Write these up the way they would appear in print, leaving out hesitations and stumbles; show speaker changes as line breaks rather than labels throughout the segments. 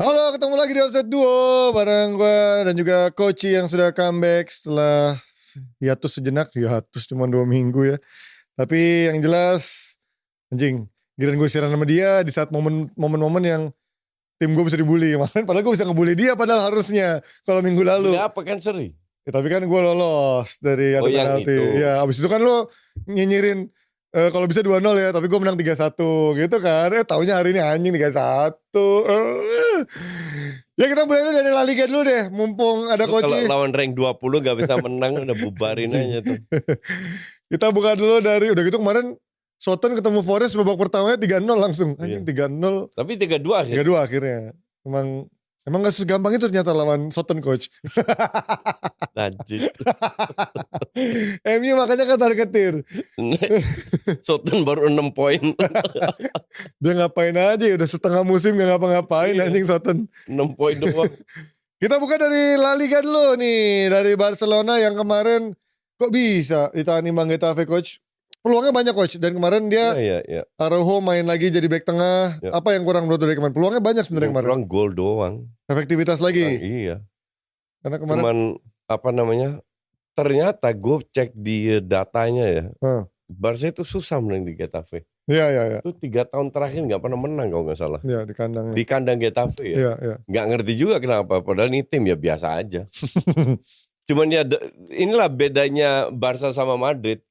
Halo, ketemu lagi di Offside Duo bareng gue dan juga Koci yang sudah comeback setelah hiatus sejenak. Hiatus cuma 2 minggu ya. Tapi yang jelas, anjing, giliran gue siaran sama dia di saat momen-momen yang tim gue bisa dibully kemarin. Padahal gue bisa ngebully dia padahal harusnya kalau minggu lalu.
Udah apa kan seri?
Ya, tapi kan gue lolos dari adu penalti. Ya abis itu kan lo nyinyirin kalau bisa 2-0 ya, tapi gue menang 3-1 gitu kan. Taunya hari ini anjing 3-1. Ya kita mulai dulu dari La Liga dulu deh, mumpung ada Koci.
Kalau lawan rank 20 gak bisa menang udah bubarin aja tuh.
Kita buka dulu dari, udah gitu kemarin Soton ketemu Forest babak pertamanya 3-0 langsung. Anjing 3-0.
Tapi 3-2 akhirnya.
3-2 akhirnya. Emang gak segampang itu ternyata lawan Soton, Coach.
Najis.
MU makanya kan targetir.
Soton baru 6 poin.
Dia ngapain aja ya, udah setengah musim gak ngapa-ngapain anjing Soton.
6 poin doang.
Kita buka dari La Liga dulu nih. Dari Barcelona yang kemarin kok bisa ditahan imbang Getafe, Coach. Peluangnya banyak, Coach. Dan kemarin dia Araujo main lagi jadi back tengah. Apa yang kurang menurut dari kemarin? Peluangnya banyak sebenarnya kemarin.
Kurang gol doang.
Efektivitas lagi.
Iya.
Karena kemarin
cuman ternyata gue cek di datanya ya. Barca itu susah menang di Getafe.
Iya.
Itu 3 tahun terakhir gak pernah menang kalau gak salah.
Iya, di kandang.
Di kandang Getafe ya.
Iya.
Gak ngerti juga kenapa. Padahal ini tim ya biasa aja. Cuman ya inilah bedanya Barca sama Madrid.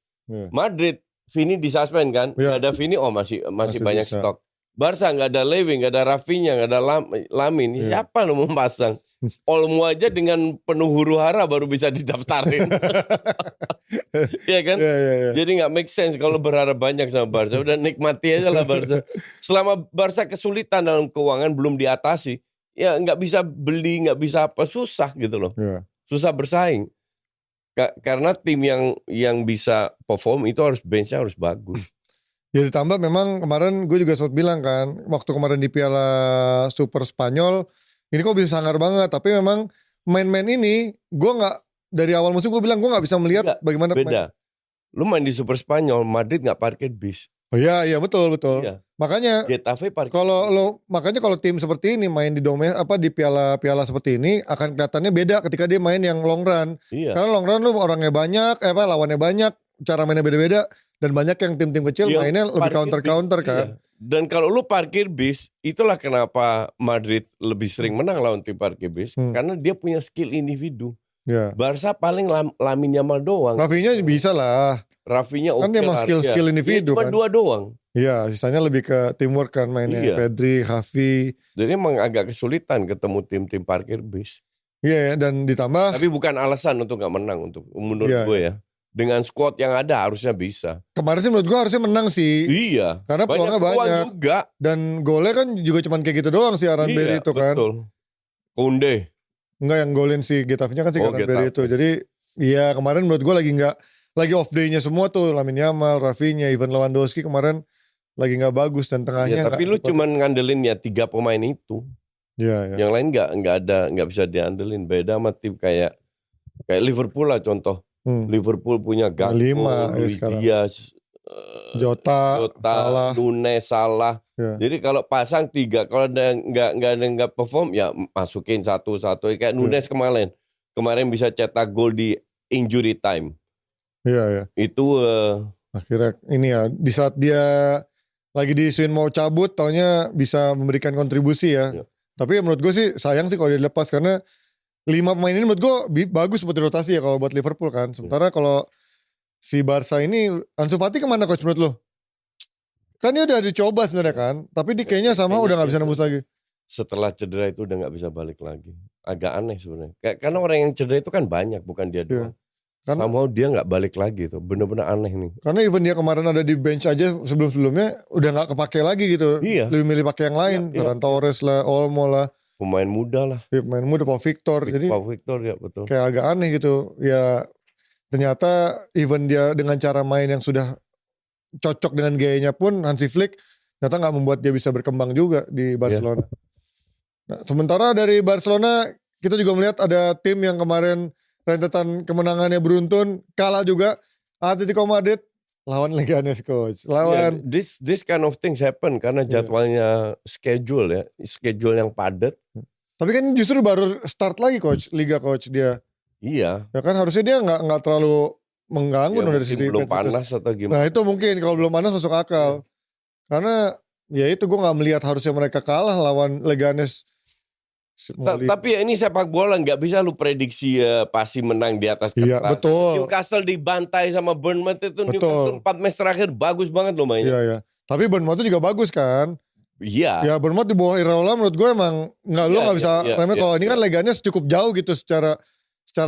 Madrid, Vini disuspend kan? Gak ada Vini, masih banyak bisa stok. Barca gak ada Lewin, gak ada Rafinha, gak ada Lamin. Siapa lo mau pasang? Olmo aja dengan penuh huru hara baru bisa didaftarin. Iya kan? Jadi gak make sense kalau berharap banyak sama Barca. Udah nikmati aja lah Barca. Selama Barca kesulitan dalam keuangan belum diatasi, ya gak bisa beli, gak bisa apa, susah gitu loh. Susah bersaing. Karena tim yang bisa perform itu harus benchnya harus bagus.
Ya ditambah memang kemarin gue juga sempat bilang kan, waktu kemarin di Piala Super Spanyol, ini kok bisa sangar banget. Tapi memang main-main ini, gue gak, dari awal musim gue bilang gue gak bisa melihat bagaimana
beda. Lu main di Super Spanyol, Madrid gak parkir bis.
Oh iya betul. Iya. Makanya kalau tim seperti ini main di di piala seperti ini akan kelihatannya beda ketika dia main yang long run.
Iya.
Karena long run lu orangnya banyak, lawannya banyak, cara mainnya beda-beda dan banyak yang tim-tim kecil mainnya lebih counter kan.
Iya. Dan kalau lu parkir bis, itulah kenapa Madrid lebih sering menang lawan tim parkir bis karena dia punya skill individu.
Yeah.
Barca paling Lamine Yamal doang.
Rafinha bisa lah.
Rafinha
kan dia emang skill individu
kan. Cuma 2 doang.
Iya, sisanya lebih ke teamwork kan mainnya. Pedri, Xavi.
Jadi emang agak kesulitan ketemu tim-tim parkir bis.
Iya, dan ditambah.
Tapi bukan alasan untuk gak menang menurut gue ya. Dengan squad yang ada harusnya bisa.
Kemarin sih menurut gue harusnya menang sih.
Iya.
Karena peluangnya banyak
juga.
Dan golnya kan juga cuman kayak gitu doang sih Aranberry itu kan.
Betul. Koundé.
Enggak, yang golin si Getafe-nya kan si Aranberry itu. Jadi iya kemarin menurut gue lagi off day-nya semua tuh. Lamine Yamal, Rafinha, Ivan Lewandowski kemarin lagi gak bagus dan tengahnya.
Ya, tapi lu cuman ngandelin ya 3 pemain itu.
Iya.
Yang lain nggak bisa diandelin. Beda sama tim kayak Liverpool lah contoh. Liverpool punya Gakpo, Luis Diaz, Jota, Nunes, Salah. Ya. Jadi kalau pasang 3, kalau nggak perform ya masukin satu. Kayak Nunes kemarin bisa cetak gol di injury time.
Iya.
Itu
akhirnya ini ya di saat dia lagi diisuin mau cabut, taunya bisa memberikan kontribusi ya. Tapi ya menurut gue sih sayang sih kalau dia dilepas karena 5 pemain ini menurut gue bagus buat rotasi ya kalau buat Liverpool kan. Sementara kalau si Barca ini, Ansu Fati kemana coach menurut lo? Kan dia udah dicoba sebenarnya kan, tapi dia kayaknya udah gak bisa nembus lagi.
Setelah cedera itu udah gak bisa balik lagi. Agak aneh sebenarnya. Karena orang yang cedera itu kan banyak, bukan dia doang. Somehow dia gak balik lagi tuh, bener-bener aneh nih.
Karena even dia kemarin ada di bench aja sebelum-sebelumnya udah gak kepake lagi gitu.
Iya.
Lebih milih pakai yang lain, Ferran Torres lah, Olmo lah.
Pemain muda lah.
Ya, pemain muda, Pau Victor. Jadi
ya betul.
Kayak agak aneh gitu. Ya ternyata even dia dengan cara main yang sudah cocok dengan gayanya pun Hansi Flick ternyata gak membuat dia bisa berkembang juga di Barcelona. Nah, sementara dari Barcelona kita juga melihat ada tim yang kemarin rentetan kemenangannya beruntun, kalah juga. Atletico Madrid lawan Leganes coach. Lawan
this kind of things happen karena jadwalnya schedule yang padat.
Tapi kan justru baru start lagi coach, liga coach dia.
Iya.
Ya kan harusnya dia nggak terlalu mengganggu dari sisi
belum panas atau gimana.
Nah itu mungkin kalau belum panas masuk akal. Karena ya itu gue nggak melihat harusnya mereka kalah lawan Leganes.
Tapi ya ini sepak bola nggak bisa lu prediksi pasti menang di atas kertas.
Iya betul.
Newcastle dibantai sama Bournemouth itu. Betul. Newcastle 4 match terakhir bagus banget loh mainnya.
Iya. Tapi Bournemouth itu juga bagus kan.
Iya.
Ya Bournemouth di bawah Iraola menurut gue emang nggak bisa remeh kalau ini kan Leganes cukup jauh gitu secara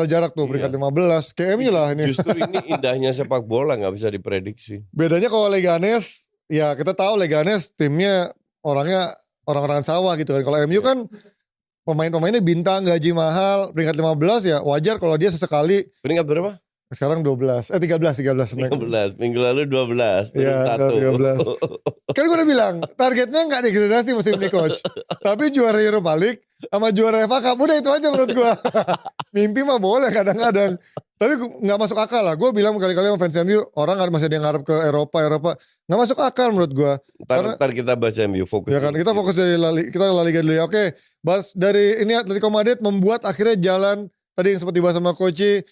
jarak tuh peringkat 15. Kayak MU lah ini.
Justru ini indahnya sepak bola nggak bisa diprediksi.
Bedanya kalau Leganes ya kita tahu Leganes timnya orang-orang sawah gitu kan. Kalau MU kan pemain-pemainnya bintang, gaji mahal, peringkat 15 ya wajar kalau dia sesekali.
Peringkat berapa?
Sekarang 13, 13.
13, minggu lalu 12,
turun 1. 13. Kan gue udah bilang, targetnya gak degradasi musim ini coach. Tapi juara Europa League sama juara FA Cup, udah itu aja menurut gue. Mimpi mah boleh kadang-kadang. Tapi gak masuk akal lah. Gue bilang berkali-kali sama fans MU, orang masih ada yang ngarep ke Eropa. Gak masuk akal menurut gue.
Ntar kita bahas MU, fokus.
Ya kan, kita fokus dari La Liga dulu ya. Oke, dari ini Atletico Madrid membuat akhirnya jalan, tadi yang seperti dibahas sama Koci,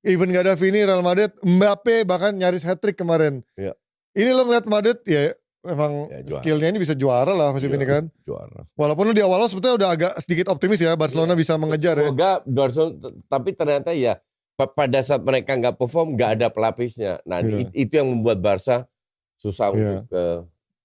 even gak ada Vini, Real Madrid, Mbappe bahkan nyaris hat-trick kemarin.
Ya.
Ini lo ngeliat Madrid ya emang skillnya ini bisa juara lah musim ini kan.
Juara.
Walaupun lo di awal sebetulnya udah agak sedikit optimis ya Barcelona bisa mengejar ya.
Semoga Barcelona, tapi ternyata ya pada saat mereka gak perform gak ada pelapisnya. Nah itu yang membuat Barca susah untuk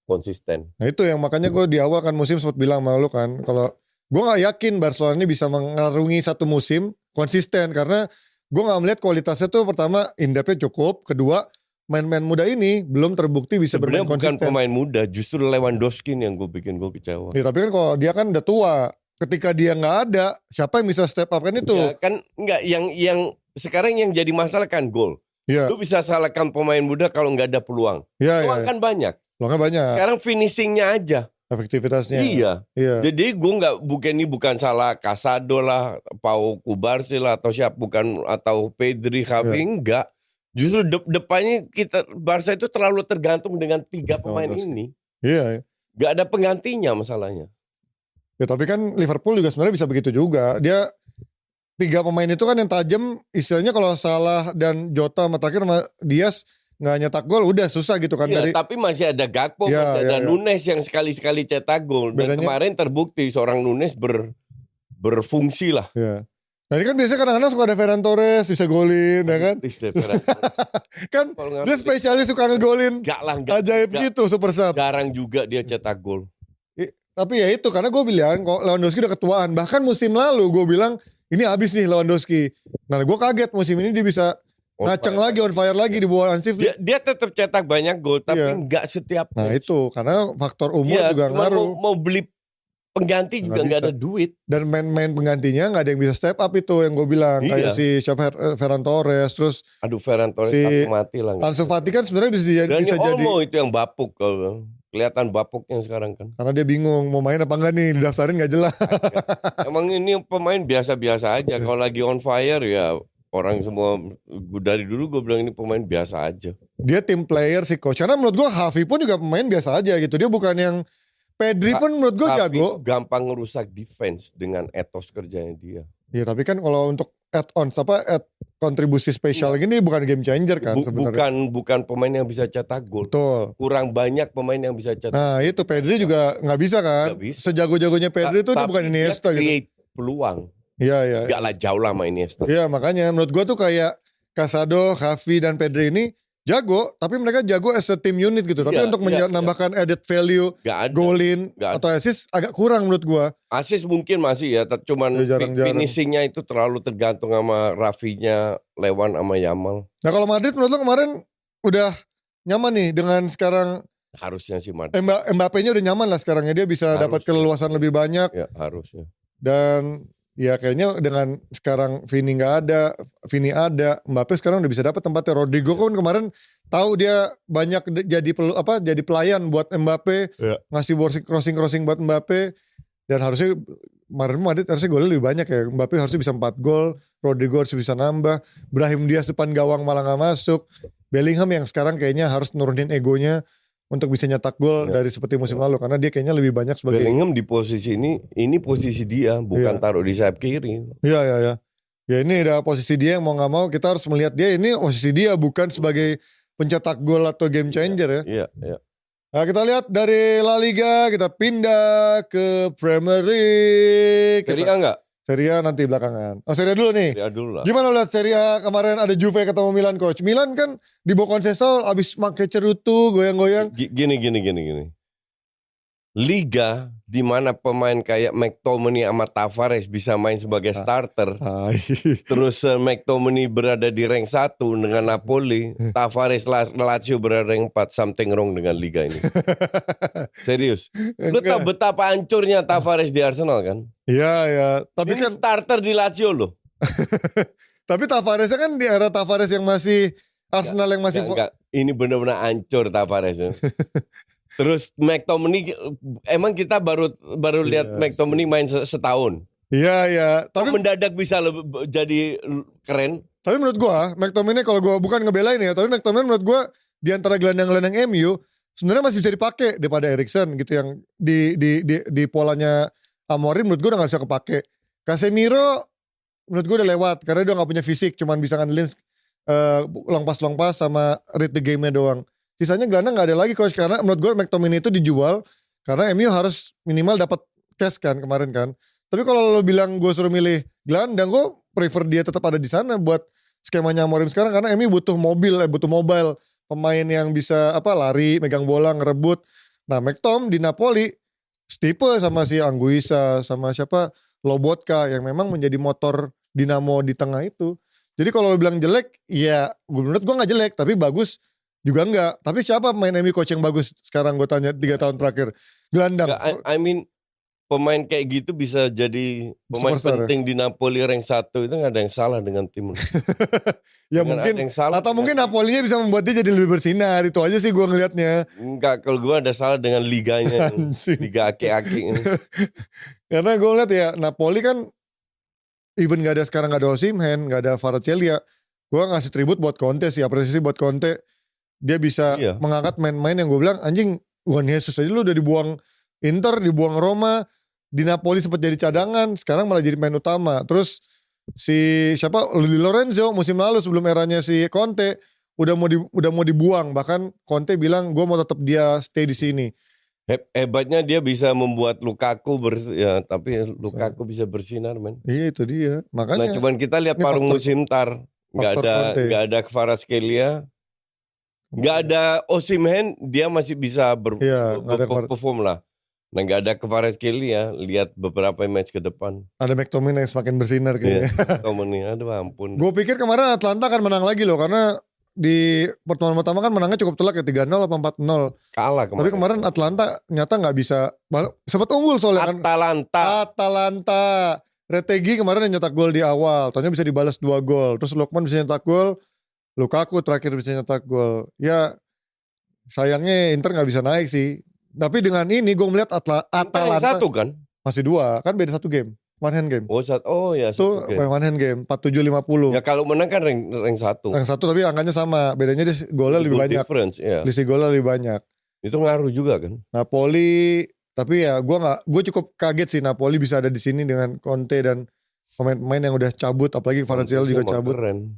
konsisten.
Nah itu yang makanya gue di awal kan musim sempat bilang sama lo kan, kalau gue gak yakin Barcelona ini bisa mengarungi satu musim konsisten karena gue gak melihat kualitasnya tuh pertama in-depth-nya cukup, kedua main-main muda ini belum terbukti bisa bermain konsisten.
Bukan pemain muda, justru Lewandowski yang gue bikin gue kecewa.
Ya, tapi kan kalau dia kan udah tua, ketika dia nggak ada, siapa yang bisa step up kan itu?
Ya, kan nggak yang sekarang yang jadi masalah kan gol.
Ya.
Lu bisa salahkan pemain muda kalau nggak ada peluang. Peluang kan banyak.
Peluangnya banyak.
Sekarang finishingnya aja.
Efektivitasnya.
Iya. Jadi gue bukan salah Casado lah, Pau Kubarsi lah atau Pedri, Xavi enggak. Justru depannya Barca itu terlalu tergantung dengan 3 pemain ini.
Iya.
Gak ada penggantinya masalahnya.
Ya tapi kan Liverpool juga sebenarnya bisa begitu juga. Dia 3 pemain itu kan yang tajam, istilahnya kalau Salah dan Jota sama terakhir Diaz nggak nyetak gol udah susah gitu kan.
Iya, tapi masih ada Gakpo, masih ada Nunes yang sekali-sekali cetak gol. Dan kemarin terbukti seorang Nunes berfungsi lah.
Iya. Nah ini kan biasanya kadang-kadang suka ada Ferran Torres bisa golin ya kan. Kan dia spesialis suka ngegolin. Ajaib gitu super sub.
Jarang juga dia cetak gol.
Tapi ya itu karena gue bilang kok Lewandowski udah ketuaan. Bahkan musim lalu gue bilang ini habis nih Lewandowski. Nah gue kaget musim ini dia bisa ngaceng lagi, on fire lagi di bawah Hansi Flick.
Dia tetap cetak banyak gol tapi nggak setiap match.
Nah itu karena faktor umur juga ngaruh.
Mau beli pengganti juga nggak ada duit.
Dan main-main penggantinya nggak ada yang bisa step up itu yang gue bilang. Kayak si Ferran Torres. Terus
Ferran Torres aku mati lah.
Ansu Fati kan sebenarnya bisa jadi.
Olmo itu yang bapuk kalau kelihatan bapuknya sekarang kan.
Karena dia bingung mau main apa enggak nih, didaftarin gak jelas.
Emang ini pemain biasa-biasa aja. Kalau lagi on fire ya orang semua, dari dulu gue bilang ini pemain biasa aja. Dia
tim player sih coach. Karena menurut gue Xavi pun juga pemain biasa aja gitu. Dia bukan yang Pedri pun menurut gue jago.
Gampang ngerusak defense dengan etos kerjanya dia.
Iya tapi kan kalau untuk kontribusi spesial gini bukan game changer kan sebenarnya.
Bukan pemain yang bisa cetak gol.
Betul.
Kurang banyak pemain yang bisa cetak.
Nah itu Pedri juga nggak bisa kan. Sejago-jagonya Pedri itu dia bukan Iniesta gitu.
Create peluang.
Iya.
Gak lah jauh lah sama Iniesta.
Iya makanya menurut gue tuh kayak Casado, Xavi dan Pedri ini jago, tapi mereka jago as a team unit gitu. Tapi untuk menambahkan added value, golin atau assist agak kurang menurut gua.
Assist mungkin masih ya, cuman finishingnya itu terlalu tergantung sama Rafinya, Lewan sama Yamal.
Nah kalau Madrid menurut lo kemarin udah nyaman nih dengan sekarang.
Harusnya sih Madrid.
Mbappe-nya udah nyaman lah sekarang ya, dia bisa dapat keleluasan lebih banyak.
Ya harusnya.
Dan ya kayaknya dengan sekarang Vini ada, Mbappe sekarang udah bisa dapat tempatnya. Rodrigo kan kemarin tahu dia banyak jadi pelayan buat Mbappe, ngasih crossing buat Mbappe, dan harusnya kemarin Madrid harusnya golnya lebih banyak ya. Mbappe harusnya bisa 4 gol, Rodrigo harusnya bisa nambah, Brahim Diaz depan gawang malah nggak masuk. Bellingham yang sekarang kayaknya harus nurunin egonya untuk bisa nyetak gol dari seperti musim lalu, karena dia kayaknya lebih banyak sebagai
Bellingham di posisi ini posisi dia, bukan taruh di sayap kiri.
Iya. Ya ini udah posisi dia yang mau nggak mau kita harus melihat dia ini posisi dia bukan sebagai pencetak gol atau game changer ya.
Iya.
Nah kita lihat dari La Liga kita pindah ke Premier League.
Serie A enggak?
Serie A nanti belakangan. Serie A dulu nih.
Serie A dulu lah.
Gimana lihat Serie A kemarin ada Juve ketemu Milan coach. Milan kan di bawah Conceição abis pakai cerutu goyang-goyang.
Gini. Liga di mana pemain kayak McTominay sama Tavares bisa main sebagai starter. Terus McTominay berada di rank 1 dengan Napoli, Tavares Lazio berada rank 4, something wrong dengan liga ini. Serius. Lu tau betapa hancurnya Tavares di Arsenal kan?
Iya. Tapi
ini
kan
starter di Lazio loh.
Tapi Tavaresnya kan di era Tavares yang masih Arsenal yang masih
enggak. Ini benar-benar hancur Tavares. Terus McTominay, emang kita baru lihat McTominay main setahun.
Iya.
Tapi mendadak bisa jadi keren.
Tapi menurut gua McTominay, kalau gua bukan ngebelain ya, tapi McTominay menurut gua di antara gelandang-gelandang MU sebenarnya masih bisa dipakai daripada Eriksen gitu, yang di polanya Amorim menurut gua udah gak bisa kepake. Casemiro menurut gua udah lewat karena dia gak punya fisik, cuman bisa ngandelin long pass sama read the game-nya doang. Sisanya gelandang gak ada lagi coach, karena menurut gue McTominay itu dijual karena MU harus minimal dapat cash kan kemarin kan. Tapi kalau lo bilang gue suruh milih gelandang, gue prefer dia tetap ada di sana buat skemanya Amorim sekarang, karena MU butuh mobile pemain yang bisa lari, megang bola, ngerebut. Nah McTom di Napoli setipe sama si Anguissa sama siapa Lobotka yang memang menjadi motor dinamo di tengah itu. Jadi kalau lo bilang jelek, ya menurut gue gak jelek, tapi bagus juga enggak. Tapi siapa pemain MU coach yang bagus sekarang gue tanya 3 tahun terakhir? Gelandang.
I mean pemain kayak gitu bisa jadi pemain
Superstar,
penting di Napoli rank 1 itu gak ada yang salah dengan tim.
Ya mungkin atau mungkin Napolinya bisa membuat dia jadi lebih bersinar, itu aja sih gue ngelihatnya.
Enggak, kalau gue ada salah dengan liganya. Liga aki-aki.
Karena gue ngeliat ya Napoli kan even gak ada Osimhen, gak ada Kvaratskhelia, gue ngasih tribut buat Conte sih, apresiasi buat Conte. Dia bisa mengangkat main-main yang gue bilang anjing, Juan Jesus aja lu udah dibuang Inter, dibuang Roma, di Napoli sempat jadi cadangan, sekarang malah jadi main utama. Terus si siapa Di Lorenzo musim lalu sebelum eranya si Conte udah mau dibuang, bahkan Conte bilang gue mau tetap dia stay di sini.
Hebatnya dia bisa membuat Lukaku tapi Lukaku bisa bersinar men.
Iya itu dia. Makanya.
Nah cuman kita lihat paruh musim ntar nggak ada Kvaratskhelia. Gak ada Osimhen, dia masih bisa perform lah. Nah gak ada Kvaratskhelia, lihat beberapa match ke depan.
Ada McTominay yang semakin bersinar kayaknya.
McTominay, aduh ampun.
Gue pikir kemarin Atlanta akan menang lagi loh, karena di pertemuan pertama kan menangnya cukup telak ya 3-0 apa 4-0.
Kalah kemarin.
Tapi kemarin Atlanta nyata gak bisa, sempat unggul soalnya kan. Atalanta. Retegi kemarin yang nyetak gol di awal, ternyata bisa dibalas 2 gol. Terus Lokman bisa nyetak gol. Lukaku terakhir bisa nyetak gol. Ya sayangnya Inter gak bisa naik sih. Tapi dengan ini gue melihat Atalanta
1 kan?
Masih 2. Kan beda 1 game. One hand game.
Oh ya.
Itu one hand game. 47-50.
Ya kalau menang kan rank 1.
Rank 1 tapi angkanya sama. Bedanya dia golnya lebih banyak. Selisih golnya lebih banyak.
Itu ngaruh juga kan.
Napoli. Tapi ya gue cukup kaget sih Napoli bisa ada di sini dengan Conte dan pemain-pemain yang udah cabut. Apalagi Kvaratskhelia juga cabut.
Keren.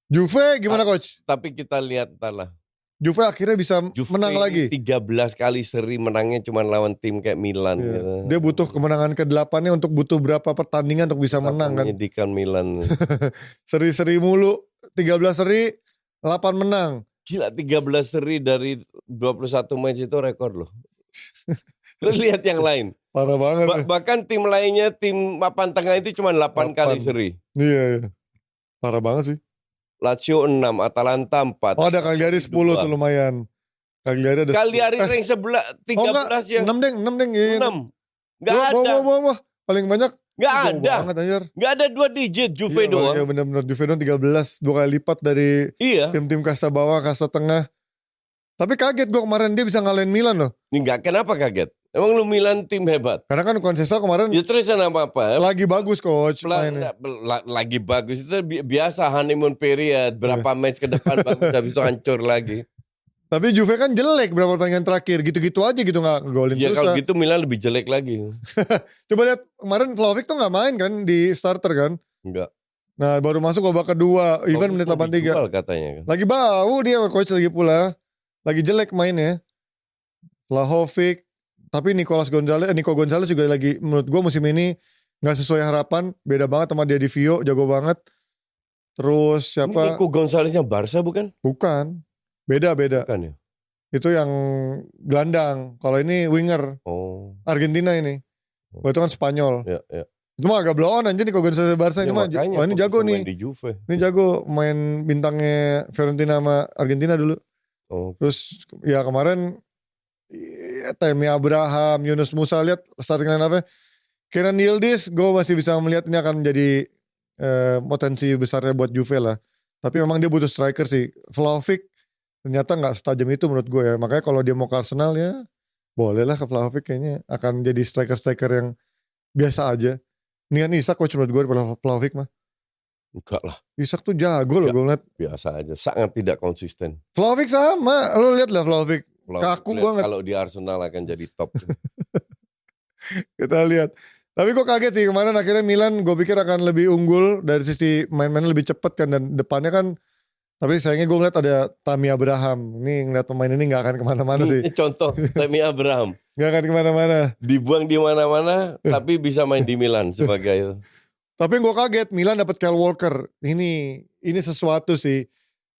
Juve gimana coach?
Tapi kita lihat ntar lah.
Juve akhirnya bisa menang lagi.
13 kali seri menangnya cuma lawan tim kayak Milan. Gitu.
Dia butuh kemenangan ke-8-nya untuk butuh berapa pertandingan untuk bisa menang kan.
Menyedihkan Milan.
Seri-seri mulu. 13 seri, 8 menang.
Gila 13 seri dari 21 match itu rekor loh. Lu lihat yang lain.
Parah banget.
Bahkan tim lainnya, tim papan tengah itu cuma 8 kali seri.
Iya. Parah banget sih.
Lazio 6, Atalanta 4.
Oh ada Cagliari 10 tuh lumayan. Cagliari ada
rank 13 yang
6 deng.
6. Gak ada.
Wah. Paling banyak.
Gak ada. Gak ada 2 digit Juve doang.
Iya benar-benar Juve doang 13. 2 kali lipat dari tim-tim kasta bawah, kasta tengah. Tapi kaget gue kemarin dia bisa ngalahin Milan loh.
Enggak, kenapa kaget? Emang lu Milan tim hebat.
Karena kan Conceição kemarin
Ya terus apa?
lagi bagus coach mainnya.
Lagi bagus itu biasa honeymoon period. Berapa match ke depan bagus habis itu hancur lagi.
Tapi Juve kan jelek berapa pertandingan terakhir. Gitu-gitu aja gitu gak ngegolin
Ya
susah.
kalau gitu Milan lebih jelek lagi.
Coba lihat kemarin Vlahovic tuh gak main kan di starter kan.
Enggak.
Nah baru masuk babak kedua. Even menit 83.
Dijual katanya kan.
Lagi bau dia coach lagi pula. Lagi jelek mainnya. Vlahovic. Tapi Nico Gonzalez juga lagi menurut gue musim ini gak sesuai harapan. Beda banget sama dia di Vio, jago banget. Terus siapa?
Nico Gonzaleznya Barca bukan?
Bukan. Beda.
Bukan ya?
Itu yang gelandang. Kalau ini winger.
Oh.
Argentina ini. Itu kan Spanyol.
Ya.
Itu mah agak blow on aja Nico Gonzalez Barca.
Ya,
Ini mah ini jago nih.
Di Juve.
Ini jago main bintangnya Fiorentina sama Argentina dulu.
Oh.
Terus ya kemarin Tammy Abraham, Yunus Musa, lihat starting line apa? Kenan Yildiz, gue masih bisa melihat ini akan menjadi potensi besarnya buat Juve lah. Tapi memang dia butuh striker sih. Vlahovic ternyata nggak setajam itu menurut gue ya. Makanya kalau dia mau ke Arsenal ya boleh lah ke Vlahovic, kayaknya akan jadi striker yang biasa aja. Nian Isak coach menurut gue daripada Vlahovic mah.
Enggak lah.
Isak tuh jago loh gue ngeliat.
Biasa aja, sangat tidak konsisten.
Vlahovic sama, lo lihat lah Vlahovic. Kaku banget.
Kalau di Arsenal akan jadi top.
Kita lihat. Tapi gue kaget sih kemarin akhirnya Milan gue pikir akan lebih unggul dari sisi main-mainnya lebih cepet kan. Dan depannya kan, tapi sayangnya gue ngeliat ada Tammy Abraham. Ini ngeliat pemain ini gak akan kemana-mana sih.
Contoh Tammy Abraham.
Gak akan kemana-mana.
Dibuang di mana-mana tapi bisa main di Milan sebagai itu.
Tapi gue kaget Milan dapat Kyle Walker. Ini sesuatu sih.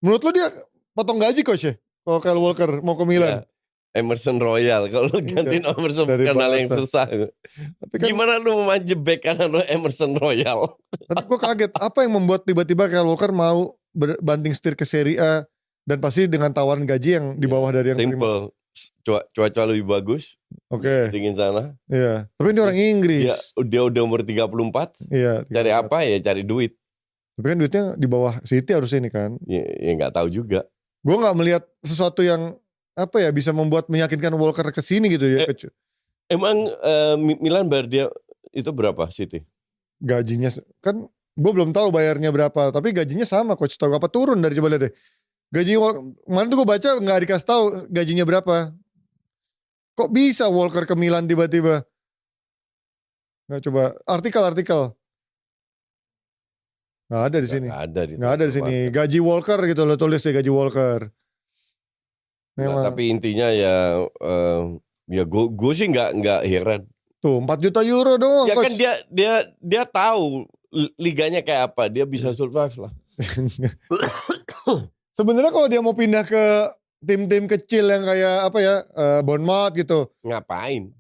Menurut lo dia potong gaji coach ya? Kalau Kyle Walker mau ke Milan.
Ya, Emerson Royal. Kalau gantiin Emerson bukan hal yang susah. Tapi kan, gimana lu manja back kanan lu Emerson Royal?
Tapi gue kaget. Apa yang membuat tiba-tiba Kyle Walker mau banting setir ke Serie A. Dan pasti dengan tawaran gaji yang di bawah dari yang
simple. Cuaca lebih bagus.
Oke.
Dingin sana.
Iya. Tapi ini orang Inggris.
Dia udah umur 34.
Iya. 34.
Cari apa ya? Cari duit.
Tapi kan duitnya di bawah City harusnya ini kan.
Ya gak tahu juga.
Gue gak melihat sesuatu yang apa ya bisa membuat meyakinkan Walker ke sini gitu ya.
Emang Milan bayar dia itu berapa City?
Gajinya kan gue belum tahu bayarnya berapa. Tapi gajinya sama coach. Tahu apa turun dari coba lihat deh. Gaji kemarin tuh gue baca gak dikasih tahu gajinya berapa. Kok bisa Walker ke Milan tiba-tiba? Nah coba artikel. Nggak ada di sini. Nggak ada di sini. Gaji Walker gitu lo tulis ya gaji Walker.
Nah, tapi intinya ya gue sih nggak heran.
Tuh 4 juta euro doang.
Ya
coach.
Kan dia tahu liganya kayak apa. Dia bisa survive lah.
Sebenarnya kalau dia mau pindah ke tim-tim kecil yang kayak apa ya Bournemouth gitu.
Ngapain?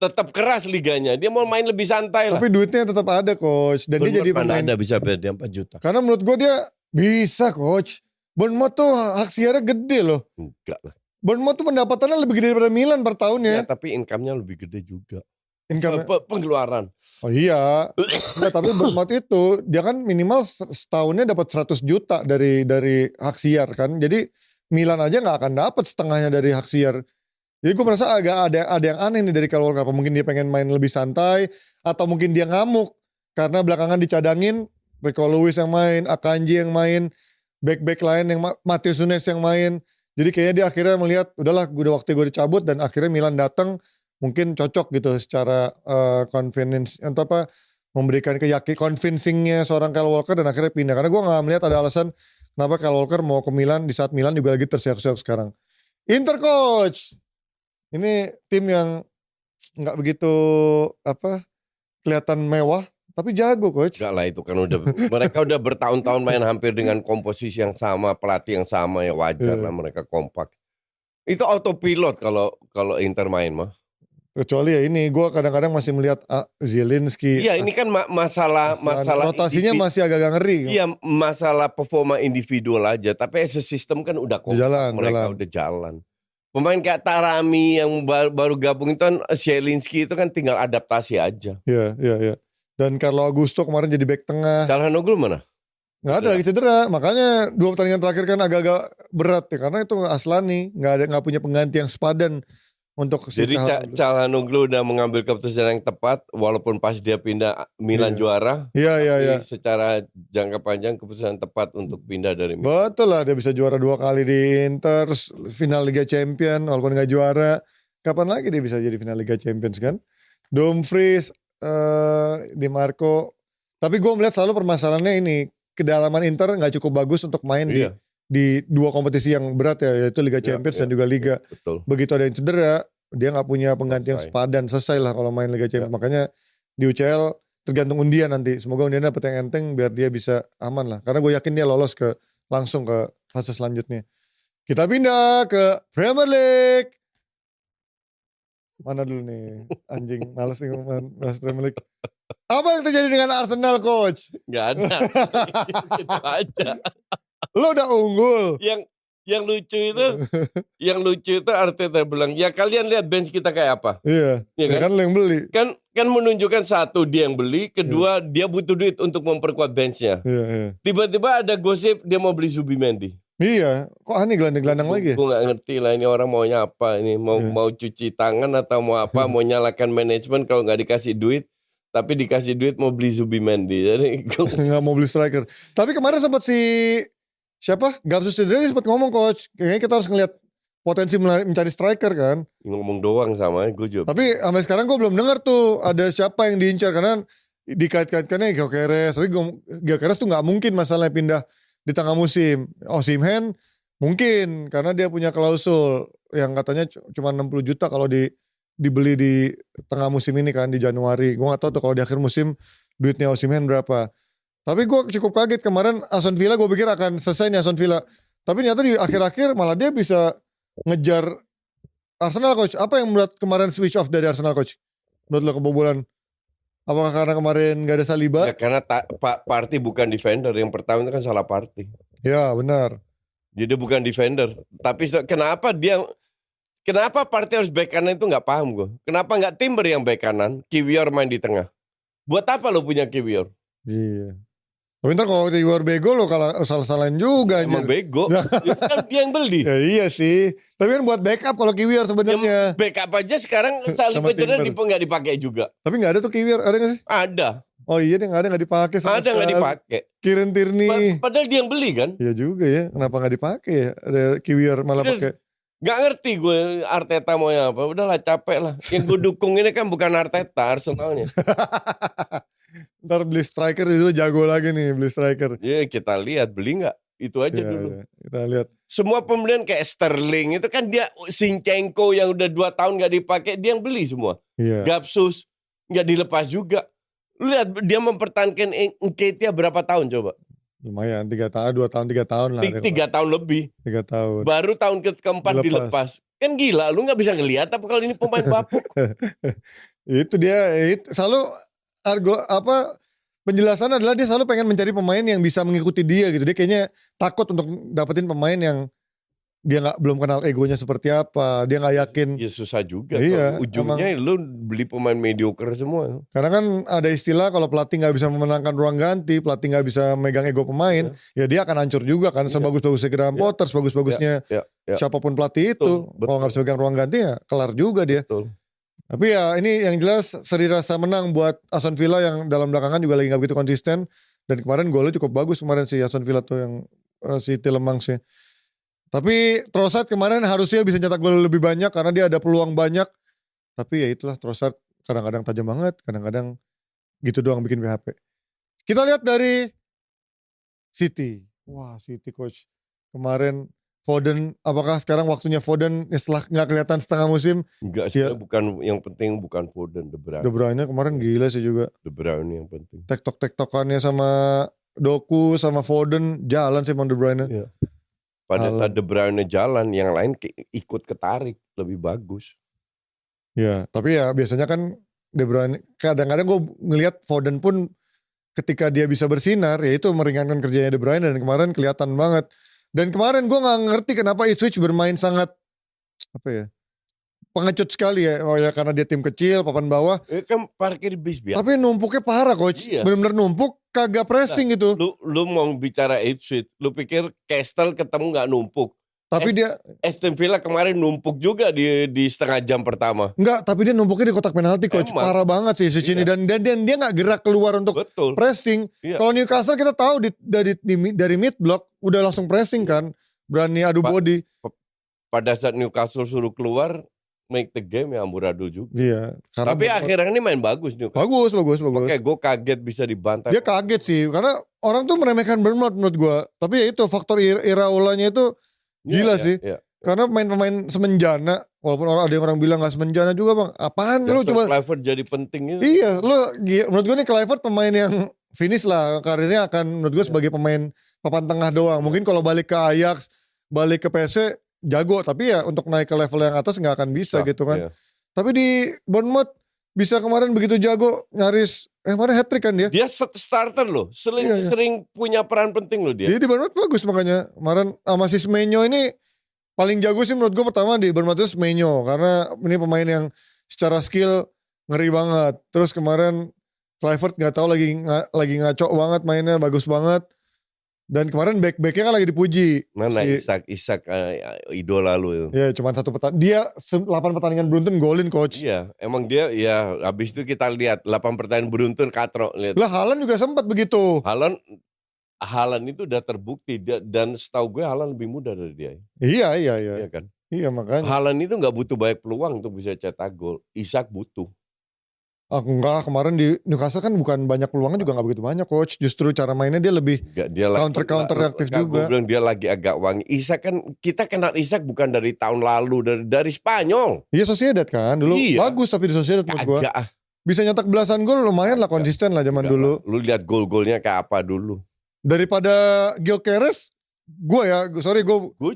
Tetap keras liganya. Dia mau main lebih santai lah.
Tapi duitnya tetap ada coach. Dan dia jadi pemain.
Ada bisa bayar dia 4 juta.
Karena menurut gue dia bisa coach. Bournemouth tuh hak siarnya gede loh.
Enggak lah.
Bournemouth tuh pendapatannya lebih gede daripada Milan per tahunnya.
Ya, tapi income-nya lebih gede juga.
Pengeluaran. Oh iya. Enggak, tapi Bournemouth itu dia kan minimal setahunnya dapat 100 juta dari hak siar kan. Jadi Milan aja nggak akan dapat setengahnya dari hak siar. Jadi gue merasa agak ada yang aneh nih dari Kyle Walker. Mungkin dia pengen main lebih santai. Atau mungkin dia ngamuk. Karena belakangan dicadangin. Rico Lewis yang main. Akanji yang main. Back-back lain yang Matheus Nunes yang main. Jadi kayaknya dia akhirnya melihat. Udahlah udah waktu gue dicabut. Dan akhirnya Milan datang. Mungkin cocok gitu secara convenience. Atau apa. Memberikan convincingnya seorang Kyle Walker. Dan akhirnya pindah. Karena gue gak melihat ada alasan. Kenapa Kyle Walker mau ke Milan. Di saat Milan juga lagi terseok-seok sekarang. Inter coach. Ini tim yang nggak begitu kelihatan mewah, tapi jago coach.
Enggak lah itu kan mereka udah bertahun-tahun main hampir dengan komposisi yang sama, pelatih yang sama ya wajar lah mereka kompak. Itu autopilot kalau Inter main mah.
Kecuali ya ini gue kadang-kadang masih melihat Zielinski.
Iya ini kan masalah
rotasinya masih agak ngeri.
Iya masalah performa individual aja, tapi as a system kan udah kompak, mereka udah jalan. Pemain kayak Tarami yang baru gabung itu kan Zielinski itu kan tinggal adaptasi aja.
Iya. Dan Carlo Augusto kemarin jadi back tengah.
Calhanoglu mana?
Nggak ada lagi cedera. Makanya 2 pertandingan terakhir kan agak-agak berat ya. Karena itu Aslani nggak punya pengganti yang sepadan untuk si
Jadi Calhanoglu udah mengambil keputusan yang tepat, walaupun pas dia pindah Milan juara.
Iya.
Secara jangka panjang keputusan yang tepat untuk pindah dari Milan.
Betul lah, dia bisa juara 2 kali di Inter, terus final Liga Champion walaupun gak juara. Kapan lagi dia bisa jadi final Liga Champions kan? Dumfries, Di Marco. Tapi gue melihat selalu permasalahannya ini, kedalaman Inter gak cukup bagus untuk main di 2 kompetisi yang berat ya, yaitu Liga Champions dan juga Liga.
Betul.
Begitu ada yang cedera, dia gak punya pengganti yang sepadan, selesai lah kalau main Liga Champions. Makanya di UCL tergantung undian nanti. Semoga undian dapet yang enteng biar dia bisa aman lah. Karena gue yakin dia lolos langsung ke fase selanjutnya. Kita pindah ke Premier League. Mana dulu nih anjing, males nih bahas Premier League. Apa yang terjadi dengan Arsenal, Coach?
Gak ada. Gitu aja.
Lo udah unggul.
Yang lucu itu Arteta bilang, ya kalian lihat bench kita kayak apa.
Iya. Ya kan lo yang beli.
Kan menunjukkan satu dia yang beli, kedua dia butuh duit untuk memperkuat benchnya.
Iya.
Tiba-tiba ada gosip dia mau beli Zubimendi.
Iya, kok aneh gelandang-gelandang lagi ya?
Gue gak ngerti lah ini orang maunya apa ini, mau cuci tangan atau mau apa, mau nyalakan manajemen kalau gak dikasih duit, tapi dikasih duit mau beli Zubimendi. Jadi
gak mau beli striker. Tapi kemarin sempat Gapsus sendiri sempat ngomong, Coach, kayaknya kita harus ngeliat potensi mencari striker kan.
Ngomong doang sama gue juga.
Tapi sampai sekarang gue belum dengar tuh ada siapa yang diincar, karena dikait-kaitkannya Gyökeres. Tapi Gyökeres tuh gak mungkin masalahnya pindah di tengah musim. Osimhen mungkin karena dia punya klausul yang katanya cuma 60 juta kalau dibeli di tengah musim ini kan, di Januari. Gue gak tahu tuh kalau di akhir musim duitnya Osimhen berapa. Tapi gue cukup kaget kemarin Aston Villa, gue pikir akan selesai nih Aston Villa. Tapi ternyata di akhir-akhir malah dia bisa ngejar Arsenal, Coach. Apa yang membuat kemarin switch off dari Arsenal, Coach? Menurut lo kebobolan? Apakah karena kemarin gak ada Saliba?
Ya karena Partey bukan defender. Yang pertama itu kan salah Partey.
Ya benar.
Jadi bukan defender. Tapi kenapa Partey harus back kanan itu gak paham gue. Kenapa gak Timber yang back kanan, Kiwior main di tengah? Buat apa lo punya Kiwior?
Iya. Tapi ntar kalau Kiwior bego lo kalau salah-salahin juga.
Emang bego. Itu kan dia yang beli.
Ya iya sih. Tapi kan buat backup kalau Kiwior sebenarnya.
Backup aja sekarang Saliba cedera gak dipakai juga.
Tapi gak ada tuh Kiwior, ada gak sih?
Ada.
Oh iya, dia gak dipakai.
Ada gak dipakai.
Kieran Tierney.
Padahal dia yang beli kan.
Iya juga ya. Kenapa gak dipakai ya? Ada Kiwior malah pakai.
Gak ngerti gue Arteta maunya apa. Udahlah capek lah. Yang gue dukung ini kan bukan Arteta, Arsenalnya.
Ntar beli striker itu jago lagi nih, beli striker.
Ya kita lihat beli gak? Itu aja dulu.
Ya, kita lihat.
Semua pembelian kayak Sterling itu kan dia, Zinchenko yang udah 2 tahun gak dipakai, dia yang beli semua.
Iya.
Gapsus gak dilepas juga. Lu lihat dia mempertahankan Nketiah berapa tahun coba?
Lumayan 3 tahun, 2 tahun, 3 tahun lah.
3 tahun lebih.
3 tahun.
Baru tahun keempat dilepas. Kan gila, lu gak bisa ngelihat apa kalau ini pemain bapuk.
Itu dia, selalu penjelasan adalah dia selalu pengen mencari pemain yang bisa mengikuti dia gitu. Dia kayaknya takut untuk dapetin pemain yang dia belum kenal egonya seperti apa. Dia gak yakin.
Ya susah juga.
Iya,
ujungnya lu beli pemain mediocre semua.
Karena kan ada istilah kalau pelatih gak bisa memenangkan ruang ganti, pelatih gak bisa megang ego pemain, ya dia akan hancur juga kan. Sebagus-bagusnya Graham Potter, sebagus-bagusnya siapapun pelatih itu. Kalau gak bisa megang ruang ganti ya kelar juga dia.
Betul.
Tapi ya ini yang jelas seri rasa menang buat Aston Villa yang dalam belakangan juga lagi gak begitu konsisten. Dan kemarin golnya cukup bagus kemarin si Aston Villa tuh yang si Tielemans sih. Tapi Trossard kemarin harusnya bisa nyetak gol lebih banyak karena dia ada peluang banyak. Tapi ya itulah, Trossard kadang-kadang tajam banget, kadang-kadang gitu doang bikin PHP. Kita lihat dari City. Wah, City, Coach. Kemarin Foden, apakah sekarang waktunya Foden setelah gak kelihatan setengah musim?
Enggak sih, bukan yang penting bukan Foden, De
Bruyne kemarin gila sih juga.
De Bruyne yang penting.
Tektokannya sama Doku sama Foden jalan sih De Bruyne.
Iya. Pada saat De Bruyne jalan, yang lain ikut ketarik, lebih bagus.
Ya, tapi ya biasanya kan De Bruyne, kadang-kadang gue ngelihat Foden pun ketika dia bisa bersinar, ya itu meringankan kerjanya De Bruyne, dan kemarin kelihatan banget. Dan kemarin gue gak ngerti kenapa Ipswich bermain sangat pengecut sekali ya. Oh ya karena dia tim kecil, papan bawah.
Kan parkir bis biasa.
Tapi numpuknya parah, Coach. Iya. Bener-bener numpuk, kagak pressing gitu.
Lu mau bicara Ipswich, lu pikir Castle ketemu gak numpuk.
Tapi dia
Aston Villa kemarin numpuk juga di setengah jam pertama.
enggak, tapi dia numpuknya di kotak penalti coach.
Emang.
Parah banget sih Szczęsny dan dia nggak gerak keluar untuk
Betul.
pressing.
Iya.
Kalau Newcastle kita tahu dari mid block udah langsung pressing kan, berani adu body.
Pada saat Newcastle suruh keluar make the game ya amburadul juga.
Iya.
Tapi akhirnya ini main bagus Newcastle.
Bagus.
Oke, gue kaget bisa dibantai.
Dia kaget sih karena orang tuh meremehkan Bournemouth menurut gue. Tapi ya itu faktor Iraolanya itu gila sih.
Iya.
Karena pemain semenjana, walaupun ada yang orang bilang gak semenjana juga bang. Apaan lu coba?
Kluivert jadi penting itu.
Iya, menurut gue nih Kluivert pemain yang finish lah. Karirnya akan menurut gue sebagai pemain papan tengah doang. Mungkin kalau balik ke Ajax, balik ke PSV jago. Tapi ya untuk naik ke level yang atas gak akan bisa gitu kan. Iya. Tapi di Bournemouth bisa kemarin begitu jago nyaris. Kemarin hat-trick kan dia. Dia
starter loh. Sering punya peran penting loh dia.
Dia di Bournemouth bagus makanya. Kemarin sama si Semenyo ini paling jago sih menurut gue pertama di Bournemouth itu Semenyo. Karena ini pemain yang secara skill ngeri banget. Terus kemarin Kluivert gak tahu lagi ngaco banget mainnya, bagus banget. Dan kemarin back-backnya kan lagi dipuji.
Mana Isak idola lu.
Iya cuma 1 pertandingan. Dia 8 pertandingan beruntun golin coach.
Iya emang dia ya habis itu kita lihat 8 pertandingan beruntun katrok.
Lah Haaland juga sempat begitu.
Haaland itu udah terbukti dan setahu gue Haaland lebih muda dari dia.
Iya.
Iya kan?
Iya makanya.
Haaland itu gak butuh banyak peluang untuk bisa cetak gol. Isak butuh.
Enggak, kemarin di Newcastle kan bukan banyak peluangnya juga gak begitu banyak coach. Justru cara mainnya dia lebih counter reaktif juga.
Gue bilang dia lagi agak wangi. Isak kan kita kenal Isak bukan dari tahun lalu dari Spanyol.
Iya Sociedad kan dulu bagus tapi di Sociedad menurut gue. Bisa nyetak belasan gol lumayan lah konsisten lah zaman dulu.
Lu lihat gol-golnya kayak apa dulu.
Daripada Gyökeres, gue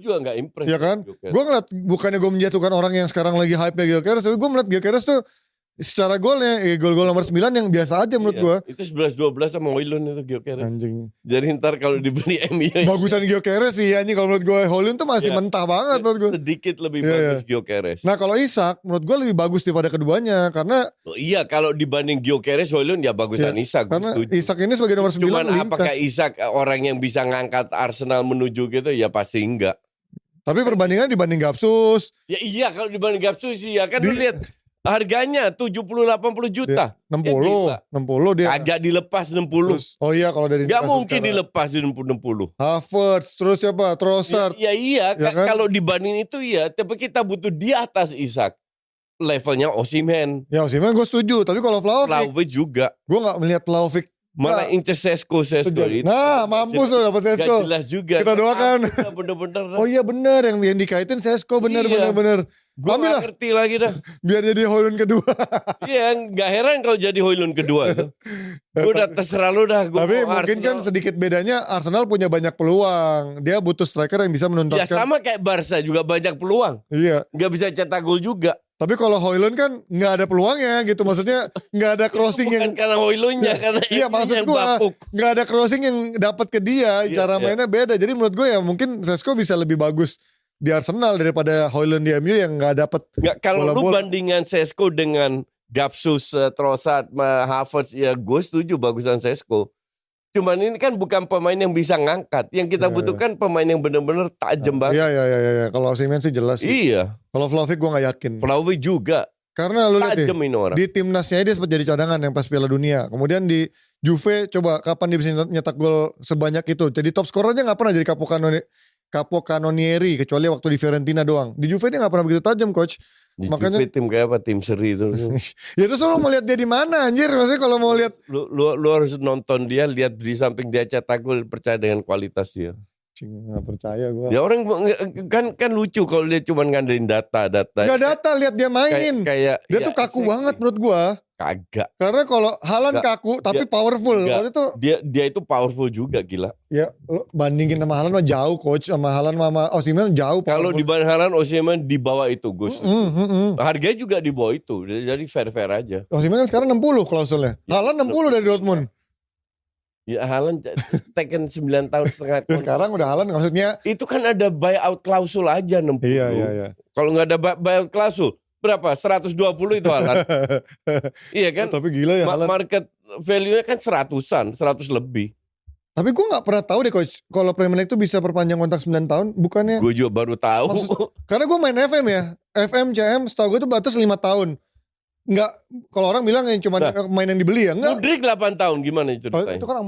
juga gak impress. Iya kan? Gue ngeliat bukannya gue menjatuhkan orang yang sekarang lagi hype-nya Gyökeres, tapi gue melihat Gyökeres tuh secara golnya, gol-gol nomor 9 yang biasa aja menurut gue.
Itu 11-12 sama Højlund itu Gyökeres.
Anjing.
Jadi ntar kalau dibeli MU.
Bagusan Gyökeres sih anjing kalau menurut gue. Højlund tuh masih mentah banget menurut gue.
Sedikit lebih bagus Gyökeres.
Nah kalau Isak menurut gue lebih bagus daripada keduanya. Karena
kalau dibanding Gyökeres, Højlund ya bagusan Isak.
Karena Isak ini sebagai nomor 9
cuman apakah Isak orang yang bisa ngangkat Arsenal menuju gitu? Ya pasti enggak.
Tapi perbandingan dibanding Gapsus.
Ya iya kalau dibanding Gapsus sih ya kan lu lihat. Harganya 70-80 juta.
60 dia.
Agak dilepas 60.
Terus, kalau dari
gak mungkin dilepas di 60.
Havertz, terus siapa? Trossard.
Iya kan? Kalau dibanding itu ya, tapi kita butuh di atas Isak. Levelnya Osimhen.
Ya Osimhen gue setuju, tapi kalau Vlahovic
juga.
Gue gak melihat Vlahovic.
Malah incer Sesko itu.
Nah mampus tuh dapet Sesko.
Gak jelas juga.
Kita doakan.
Bener-bener.
Oh iya bener yang dikaitin Sesko bener.
Gue gak ngerti lagi dah.
Biar jadi Højlund kedua.
Iya gak heran kalau jadi Højlund kedua tuh. Gue udah terserah lu dah.
Tapi mungkin kan sedikit bedanya Arsenal punya banyak peluang. Dia butuh striker yang bisa menuntaskan.
Ya sama kayak Barca juga banyak peluang.
Iya.
Gak bisa cetak gol juga.
Tapi kalau Højlund kan nggak ada peluangnya gitu, maksudnya nggak ada crossing
bukan karena Højlundnya, karena
iya maksud gue nggak ada crossing yang dapat ke dia, cara mainnya beda. Jadi menurut gue ya mungkin Sesko bisa lebih bagus di Arsenal daripada Højlund di MU yang nggak dapat.
Nggak, kalau lu bandingan Sesko dengan Gapsus, Trossard, Havertz, ya gue setuju bagusan Sesko. Cuman ini kan bukan pemain yang bisa ngangkat. Yang kita butuhkan pemain yang benar-benar tajam banget.
Iya. Kalau Osimhen sih jelas sih.
Iya.
Kalau Vlahovic gue gak yakin.
Vlahovic juga.
Karena lu lihat
di
timnasnya dia sempat jadi cadangan yang pas Piala Dunia. Kemudian di Juve coba kapan dia bisa nyetak gol sebanyak itu. Jadi top scorernya gak pernah jadi capocannonieri. Kecuali waktu di Fiorentina doang. Di Juve dia gak pernah begitu tajam coach.
Di
makanya
Juve tim kayak apa? Tim seri itu.
Ya terus lu mau lihat dia di mana anjir? Maksudnya kalau mau lihat
lu harus nonton dia, lihat di samping dia cetak gol, percaya dengan kualitas dia.
Nggak percaya gue.
Ya orang kan lucu kalau dia cuma ngandelin data.
Nggak data, lihat dia main.
Kayak
dia tuh kaku banget menurut gue.
Kagak.
Karena kalau Haaland kaku tapi powerful.
Kalau itu dia itu powerful juga gila.
Ya bandingin sama Haaland mah jauh coach, sama Haaland sama Osimhen jauh.
Kalau dibanding Haaland, Osimhen di bawah itu Gus. Harganya juga di bawah itu. Jadi fair aja.
Osimhen kan sekarang 60 klausulnya. Haaland 60 dari Dortmund.
Ya Haaland taken 9 tahun setengah.
Ya, sekarang udah Haaland maksudnya.
Itu kan ada buyout klausul aja 60.
Iya.
Kalau nggak ada buyout klausul berapa? 120 itu Haaland. Iya kan?
Tapi gila ya Haaland.
Market value-nya kan 100 lebih.
Tapi gue nggak pernah tahu deh coach, kalau Premier League tuh bisa perpanjang kontrak 9 tahun, bukannya?
Gue juga baru tahu.
Karena gue main FM ya, FM, CM, setahu gue tuh batas 5 tahun. Nggak, kalau orang bilang yang cuma main yang dibeli ya, enggak.
Mudrik 8 tahun, gimana itu?
Itu kan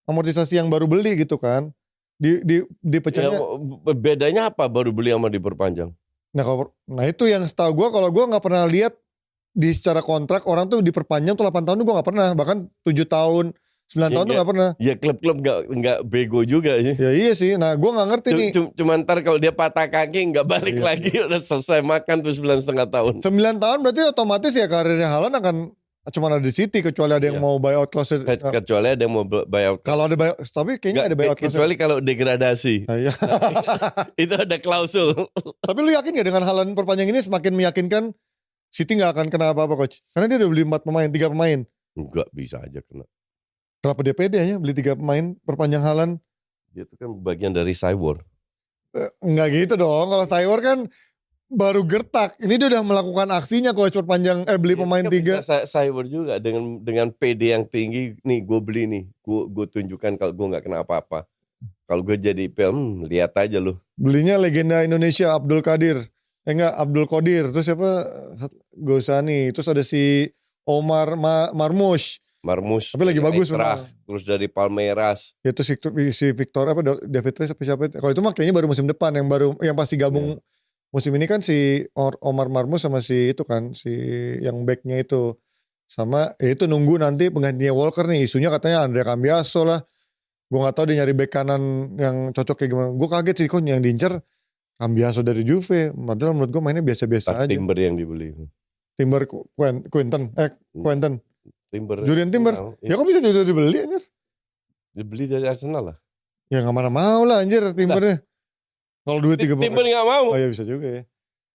amortisasi yang baru beli gitu kan. Dipecahnya.
Ya, bedanya apa baru beli sama diperpanjang?
Nah itu yang setahu gue, kalau gue nggak pernah lihat di secara kontrak orang tuh diperpanjang tuh 8 tahun tuh gue nggak pernah, bahkan 7 tahun 9 tahun tuh gak pernah.
Ya klub-klub gak bego juga sih.
Ya iya sih. Nah gue gak ngerti nih.
Cuma ntar kalau dia patah kaki gak balik lagi. Udah selesai makan tuh 9,5 tahun.
9 tahun berarti otomatis ya karirnya Haaland akan cuma ada di City. Kecuali ada yang mau buyout clause.
Kecuali ada yang mau buyout.
Kalau ada buyout. Tapi kayaknya ada buyout clause.
Kecuali kalau degradasi.
Iya.
Itu ada klausul.
Tapi lu yakin gak dengan Haaland perpanjang ini semakin meyakinkan City gak akan kena apa-apa coach? Karena dia udah beli 4 pemain, 3 pemain.
Enggak, bisa aja kena.
Kenapa dia pede ya beli 3 pemain perpanjang Haaland?
Dia itu kan bagian dari cyber.
Enggak gitu dong. Kalau cyber kan baru gertak. Ini dia udah melakukan aksinya coach perpanjang beli pemain 3.
Cyber juga dengan PD yang tinggi. Nih gue beli nih. Gue tunjukkan kalau gue nggak kena apa-apa. Kalau gue jadi film, lihat aja lu.
Belinya legenda Indonesia Abdul Qadir. Abdul Qadir. Terus siapa? Gosani. Terus ada si Omar Marmush. Tapi lagi bagus memang.
Terus dari Palmeiras.
Ya itu si Victor apa David Reyes siapa? Kalau itu mah kayaknya baru musim depan yang pasti gabung musim ini kan si Omar Marmush sama si itu kan si yang backnya itu sama itu nunggu nanti penggantinya Walker nih, isunya katanya Andrea Cambiaso lah. Gue nggak tahu dia nyari back kanan yang cocok kayak gimana. Gue kaget sih kok yang diincer Cambiaso dari Juve. Padahal menurut gue mainnya biasa-biasa aja.
Timber yang dibeli.
Timber Quinten. Julian Timber.
Ya
kok bisa dibeli anjir?
Dibeli dari Arsenal lah.
Ya gak mana mau lah anjir Timbernya. Kalau 2-3
Timber gak mau.
Oh ya bisa juga ya.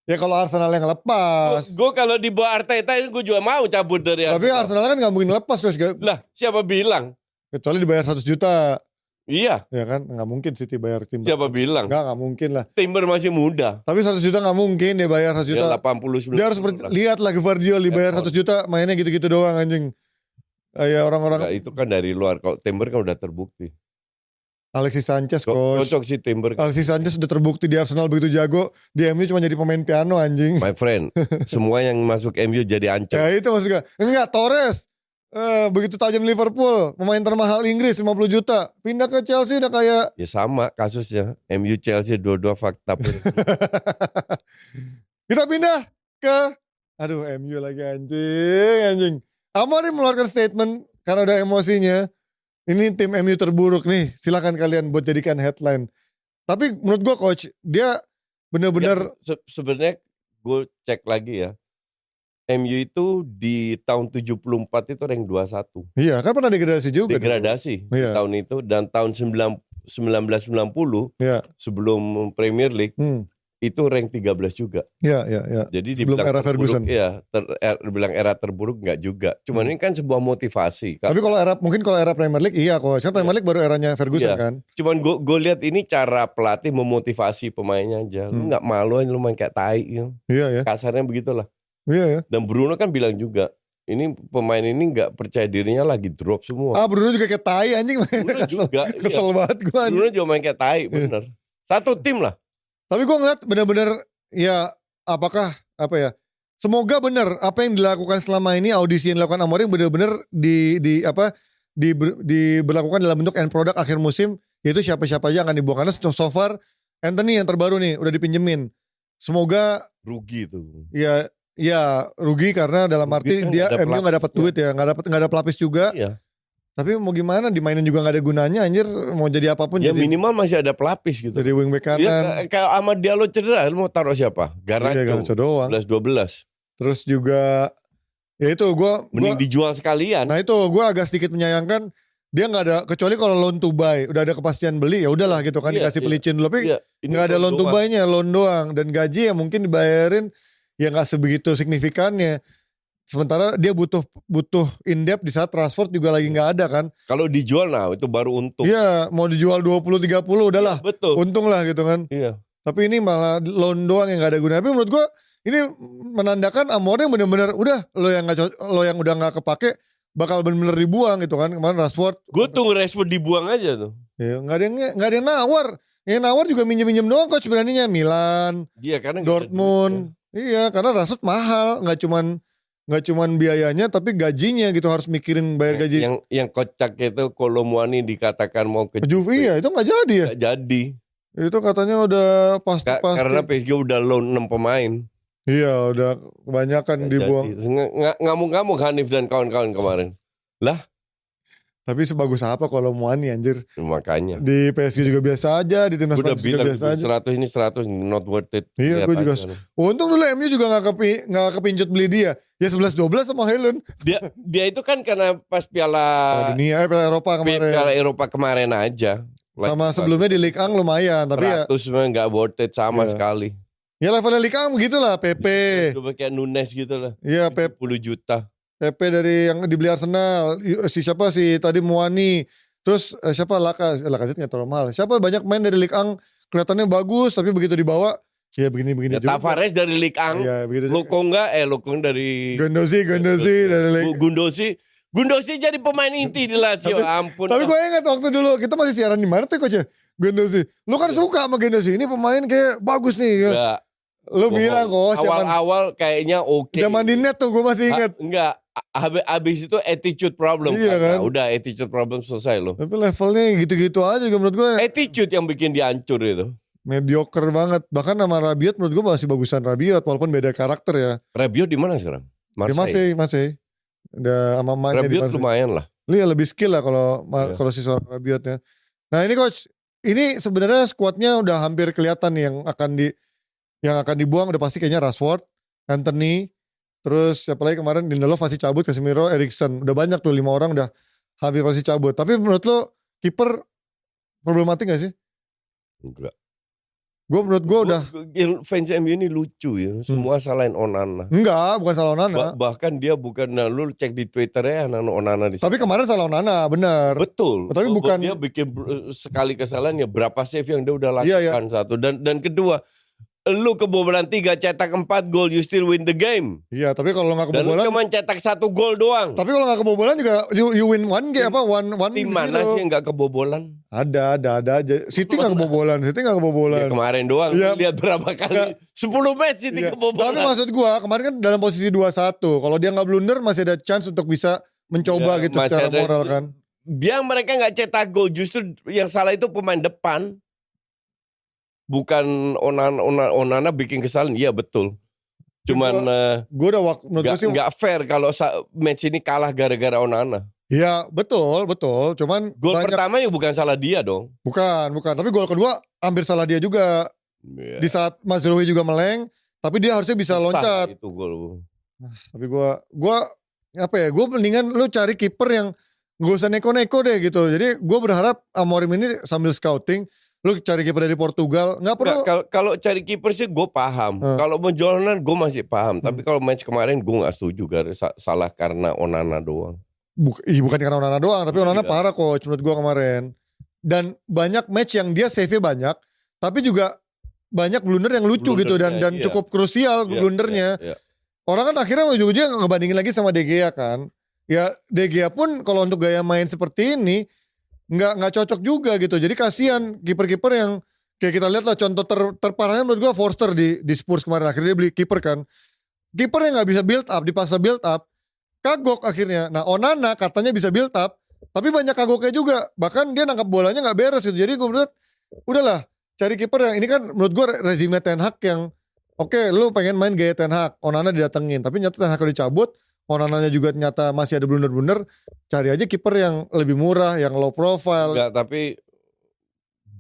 Ya kalau Arsenal yang lepas.
Gue kalau di bawah Arteta ini gue juga mau cabut dari Arsenal.
Tapi Arsenal kan gak mungkin lepas coach.
Lah siapa bilang?
Kecuali dibayar 100 juta.
Iya.
Ya kan gak mungkin City bayar Timber.
Siapa bilang?
Gak mungkin lah.
Timber masih muda.
Tapi 100 juta gak mungkin dia bayar 100 juta.
Dia 80.
Dia harus lihat lah Gvardiol dibayar 100 juta mainnya gitu-gitu doang anjing. Ya orang-orang
nah, itu kan dari luar. Kalau Timber kan udah terbukti.
Alexis Sanchez coach.
Cocok sih Timber.
Alexis Sanchez udah terbukti di Arsenal begitu jago. Di MU cuma jadi pemain piano anjing.
My friend, semua yang masuk MU jadi ancur.
Ya itu maksudnya. Enggak, Torres. Begitu tajam Liverpool. Pemain termahal Inggris 50 juta. Pindah ke Chelsea udah kayak.
Ya sama kasusnya. MU Chelsea dua-dua fakta.
Kita pindah ke. Aduh MU lagi anjing. Amorim mengeluarkan statement karena udah emosinya. Ini tim MU terburuk nih. Silakan kalian buat jadikan headline. Tapi menurut gue coach, dia benar-benar
ya, sebenarnya gue cek lagi ya. MU itu di tahun 74 itu rank 21.
Iya, kan pernah degradasi juga.
Degradasi di tahun itu dan tahun 1990 ya. Sebelum Premier League itu rank 13 juga.
Iya.
Jadi
sebelum era Ferguson.
Iya, dibilang era terburuk enggak juga. Cuman ini kan sebuah motivasi.
Tapi kalau era Premier League iya kok. Kan Premier League baru eranya Ferguson kan.
Cuman gue lihat ini cara pelatih memotivasi pemainnya aja. Lu enggak malu aja lu main kayak tai gitu.
Iya ya.
Kasarnya begitulah.
Iya ya.
Dan Bruno kan bilang juga, ini pemain ini enggak percaya dirinya lagi drop semua.
Bruno juga kayak tai anjing.
Bruno juga.
Kesel banget gue.
Bruno juga main kayak tai, bener. Satu tim lah.
Tapi gue ngeliat benar-benar ya apakah apa ya? Semoga benar apa yang dilakukan selama ini audisi yang dilakukan Amorim benar-benar diberlakukan dalam bentuk end product akhir musim, yaitu siapa-siapa aja yang akan dibuang. Karena so far Anthony yang terbaru nih udah dipinjemin. Semoga
rugi tuh.
Ya rugi karena dalam arti kan dia MU nggak dapat duit ya, nggak ada pelapis juga.
Iya.
Tapi mau gimana dimainin juga gak ada gunanya anjir, mau jadi apapun
ya
jadi,
minimal masih ada pelapis gitu.
Jadi wingback kanan.
Ya, kalau Amad Diallo cedera lu mau taruh siapa? Garnacho
doang.
11-12.
Terus juga ya itu
mending dijual sekalian.
Nah itu gue agak sedikit menyayangkan dia nggak ada, kecuali kalau loan to buy udah ada kepastian beli ya udahlah gitu kan, dikasih pelicin dulu, tapi nggak ada loan to buy-nya, loan doang, dan gaji yang mungkin dibayarin ya nggak sebegitu signifikannya. Sementara dia butuh in depth di saat transfer juga lagi nggak ada kan.
Kalau dijual nah itu baru untung.
Iya, mau dijual 20-30 udahlah.
Ya, betul.
Untung lah gitu kan.
Iya.
Tapi ini malah loan doang yang nggak ada gunanya. Tapi menurut gua ini menandakan Amorim benar-benar udah lo yang udah nggak kepake, bakal bener-bener dibuang gitu kan. Kemarin Rashford.
Gue tunggu Rashford dibuang aja tuh.
Ya, nggak ada yang nawar. Yang nawar juga minjem-minjem doang coach beraninya. Milan,
Iya, karena
Dortmund. Iya, karena Rashford mahal, nggak cuman biayanya tapi gajinya gitu, harus mikirin bayar gaji.
Yang kocak itu Kolomuani dikatakan mau ke
Juve ya, itu nggak jadi ya.
Nggak jadi.
Itu katanya udah pasti.
Karena PSG udah loan 6 pemain.
Iya, udah kebanyakan
Nggak
dibuang.
Ngamuk-ngamuk Hanif dan kawan-kawan kemarin. Lah,
tapi sebagus apa kalau Muani anjir.
Makanya.
Di PSG juga biasa aja, di timnas
Udah
Prancis juga
bilang
biasa aja.
100 ini 100 not worth it.
Iya, gue juga. Untung dulu MU juga nggak kepincut beli dia. Ya 11-12 sama Helen.
Dia itu kan karena pas Piala
Eropa kemarin.
Piala Eropa kemarin aja.
Sama sebelumnya di Ligue 1 lumayan, tapi
100 ya nggak worth it sama sekali.
Ya levelnya Ligue 1 begitulah, PP.
Coba kayak Nunes gitu lah.
Iya,
10 juta.
PP dari yang dibeli Arsenal. Siapa sih tadi Muani. Terus siapa Lacazette nggak terlalu mahal. Siapa banyak main dari Ligue 1 kelihatannya bagus, tapi begitu dibawa ya begini-begini juga.
Tavares dari Ligue 1.
Iya, begitu.
Lokong dari
Gundosi dari Ligue.
Gundosi jadi pemain inti di Lazio. Ampun.
Tapi gue ingat waktu dulu kita masih siaran di mana tuh coach ya? Gundosi. Lu kan suka sama Gundosi. Ini pemain kayak bagus nih.
Enggak.
Lu bilang kok
awal-awal kayaknya oke.
Zaman di net tuh gue masih ingat.
Enggak. Habis itu attitude problem.
Iya kan?
Udah attitude problem selesai loh.
Tapi levelnya gitu-gitu aja menurut gue.
Attitude yang bikin dia hancur itu.
Mediocre banget. Bahkan sama Rabiot menurut gue masih bagusan Rabiot walaupun beda karakter ya.
Rabiot di mana sekarang?
Marseille. Masih. Udah sama mainnya
Rabiot lumayan lah.
Iya lebih skill lah kalau si seorang Rabiotnya. Nah ini coach, ini sebenarnya skuadnya udah hampir kelihatan nih yang akan dibuang udah pasti kayaknya Rashford, Anthony, terus siapa lagi kemarin Lindelof pasti cabut, Casemiro, Eriksen. Udah banyak tuh 5 orang udah hampir pasti cabut. Tapi menurut lo kiper problematik gak sih?
Enggak.
Menurut gue udah.
Fans MU ini lucu ya. Semua salahin Onana.
Enggak, bukan salah Onana.
Bahkan dia bukan, lu cek di Twitternya Onana di sana.
Tapi kemarin salah Onana, benar.
Betul.
Tapi bukan.
Dia bikin sekali kesalahan ya berapa save yang dia udah lakukan.
Iya.
Satu. Dan kedua, lu kebobolan 3 cetak 4 gol, you still win the game.
Iya, tapi kalau nggak kebobolan.
Dan lu cuma cetak 1 gol doang.
Tapi kalau nggak kebobolan juga you win one game one.
Tim mana sih yang nggak kebobolan?
Ada aja. City nggak kebobolan.
Ya, kemarin doang. Ya. Lihat berapa kali? 10 match City kebobolan.
Tapi maksud gua kemarin kan dalam posisi 2-1. Kalau dia nggak blunder masih ada chance untuk bisa mencoba gitu secara moral kan.
Mereka nggak cetak gol, justru yang salah itu pemain depan. Bukan Onana bikin kesalahan, iya betul. Cuman
gue udah
nggak fair kalau match ini kalah gara-gara Onana.
Iya betul. Cuman
gol pertama ya bukan salah dia dong.
Bukan. Tapi gol kedua hampir salah dia juga. Yeah. Di saat Mazraoui juga meleng, tapi dia harusnya bisa loncat.
Itu gol.
Tapi gue mendingan lu cari kiper yang gak usah neko-neko deh gitu. Jadi gue berharap Amorim ini sambil scouting. Lu cari kiper dari Portugal nggak perlu.
Kalau cari kiper sih gue paham. Kalau mau Onana gue masih paham. Tapi kalau match kemarin gue nggak setuju salah karena Onana doang.
Bukan karena Onana doang, tapi Onana parah coach menurut gue kemarin. Dan banyak match yang dia save banyak, tapi juga banyak blunder yang lucu gitu dan cukup krusial blundernya. Orang kan akhirnya ujung-ujungnya ngebandingin lagi sama De Gea kan. Ya De Gea pun kalau untuk gaya main seperti ini nggak cocok juga gitu. Jadi kasihan kiper-kiper yang kayak kita lihat lah contoh terparahnya menurut gue Forster di Spurs kemarin, akhirnya dia beli kiper kan. Kiper yang nggak bisa build up, dipaksa build up, kagok akhirnya. Nah Onana katanya bisa build up, tapi banyak kagoknya juga. Bahkan dia nangkap bolanya nggak beres gitu. Jadi gue menurut udahlah cari kiper yang ini kan menurut gue rezime Ten Hag yang oke, lu pengen main gaya Ten Hag, Onana didatengin, tapi nyata Ten Hag udah dicabut. Onananya juga ternyata masih ada blunder-blunder. Cari aja kiper yang lebih murah, yang low profile.
Enggak, tapi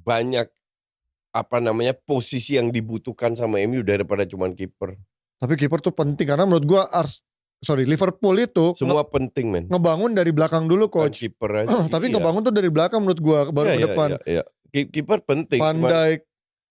banyak posisi yang dibutuhkan sama MU daripada cuman kiper.
Tapi kiper tuh penting karena menurut gua Liverpool itu
semua penting men.
Ngebangun dari belakang dulu coach.
Kiper aja.
Tapi ngebangun tuh dari belakang menurut gua baru ke depan.
Iya. Kiper penting.
Van Dijk.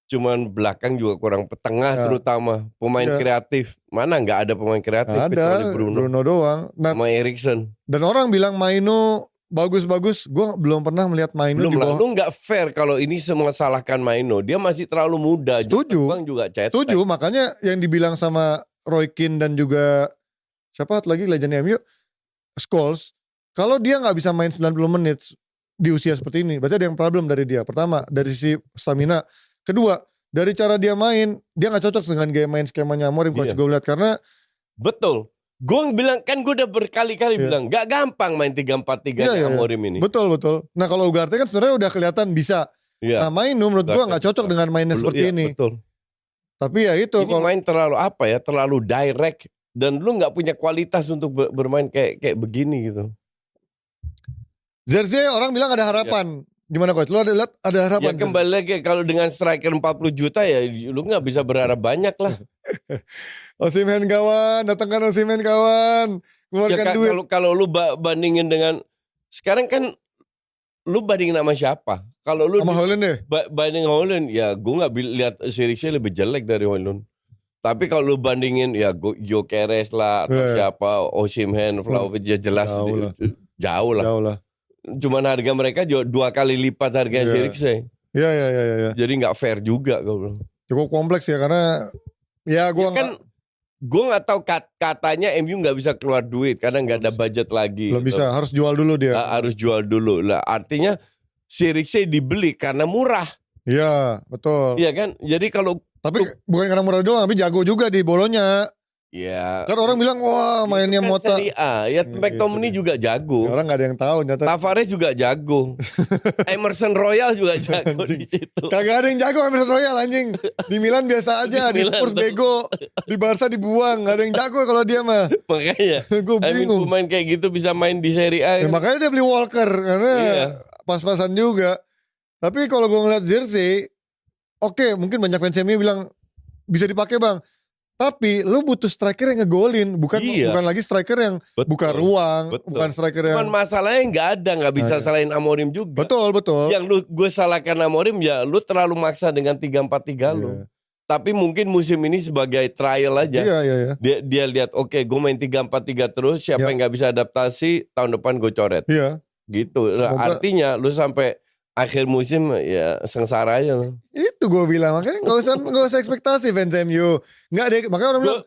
Cuman belakang juga kurang tengah terutama pemain kreatif. Mana nggak ada pemain kreatif kecuali
Bruno doang.
Sama Eriksen.
Dan orang bilang Maino bagus-bagus. Gue belum pernah melihat Maino di bawah.
Lu nggak fair kalau ini semua salahkan Maino. Dia masih terlalu muda.
Setuju.
Juga
Setuju. Makanya yang dibilang sama Roy Keane dan juga siapa lagi legend MU, Scholes. Kalau dia nggak bisa main 90 menit di usia seperti ini, berarti ada yang problem dari dia. Pertama, dari sisi stamina. Kedua, dari cara dia main, dia nggak cocok dengan gaya main skemanya Amorim. Coach gue lihat karena
betul. Gue bilang kan gue udah berkali-kali bilang gak gampang main 3-4-3 Amorim ini.
Betul. Nah kalau Ugarte kan sebenarnya udah kelihatan bisa. Nah main menurut gue nggak cocok dengan mainnya seperti ini.
Betul.
Tapi ya itu
ini main terlalu terlalu direct dan lu nggak punya kualitas untuk bermain kayak begini gitu.
Zirkzee orang bilang ada harapan. Gimana Coach? Lu ada harapan?
Ya kembali lagi kalau dengan striker 40 juta ya lu nggak bisa berharap banyak lah.
Osimhen kawan, datangkan Osimhen kawan. Keluarkan duit.
Kalau lu bandingin dengan sekarang kan lu bandingin sama siapa? Kalau lu
sama Haaland deh.
Banding Haaland ya gue nggak lihat Zirkzee lebih jelek dari Haaland. Tapi kalau lu bandingin ya Gyökeres lah atau siapa Osimhen, Vlahovic ya jelas jauh lah. Cuman harga mereka 2 kali lipat harga Zirkzee.
Iya.
Jadi nggak fair juga gue bilang.
Cukup kompleks ya karena
gue nggak tahu katanya MU nggak bisa keluar duit karena nggak ada budget lagi.
Belum bisa, harus jual dulu dia.
Harus jual dulu lah. Artinya Zirkzee dibeli karena murah.
Iya, betul.
Iya kan? Jadi kalau
bukan karena murah doang, tapi jago juga di Bolonya.
Iya.
Kan orang bilang wah mainnya
kan
Mota.
Serie A. Ya McTominay juga jago.
Orang nggak ada yang tahu nyata.
Tavares juga jago. Emerson Royal juga jago di situ.
Kagak ada yang jago Emerson Royal anjing. Di Milan biasa aja, di Spurs bego, di Barca dibuang, nggak ada yang jago kalau dia mah.
Makanya.
Gue bingung.
Pemain kayak gitu bisa main di Serie A.
Makanya dia beli Walker karena pas-pasan juga. Tapi kalau gue ngeliat Zirkzee, oke, mungkin banyak fans MU bilang bisa dipakai bang. Tapi lu butuh striker yang ngegolin, bukan lagi striker yang buka ruang, bukan striker yang.
Cuman masalahnya nggak bisa salahin Amorim juga.
Betul.
Yang gue salahkan Amorim ya lu terlalu maksa dengan 3-4-3 lu. Tapi mungkin musim ini sebagai trial aja.
Iya.
Dia lihat oke, gue main 3-4-3 terus, siapa yang nggak bisa adaptasi tahun depan gue coret.
Iya.
Gitu. Nah, artinya lu sampai akhir musim ya sengsara aja loh.
Itu gue bilang makanya nggak usah ekspektasi fans MU. Nggak ada, makanya orang bilang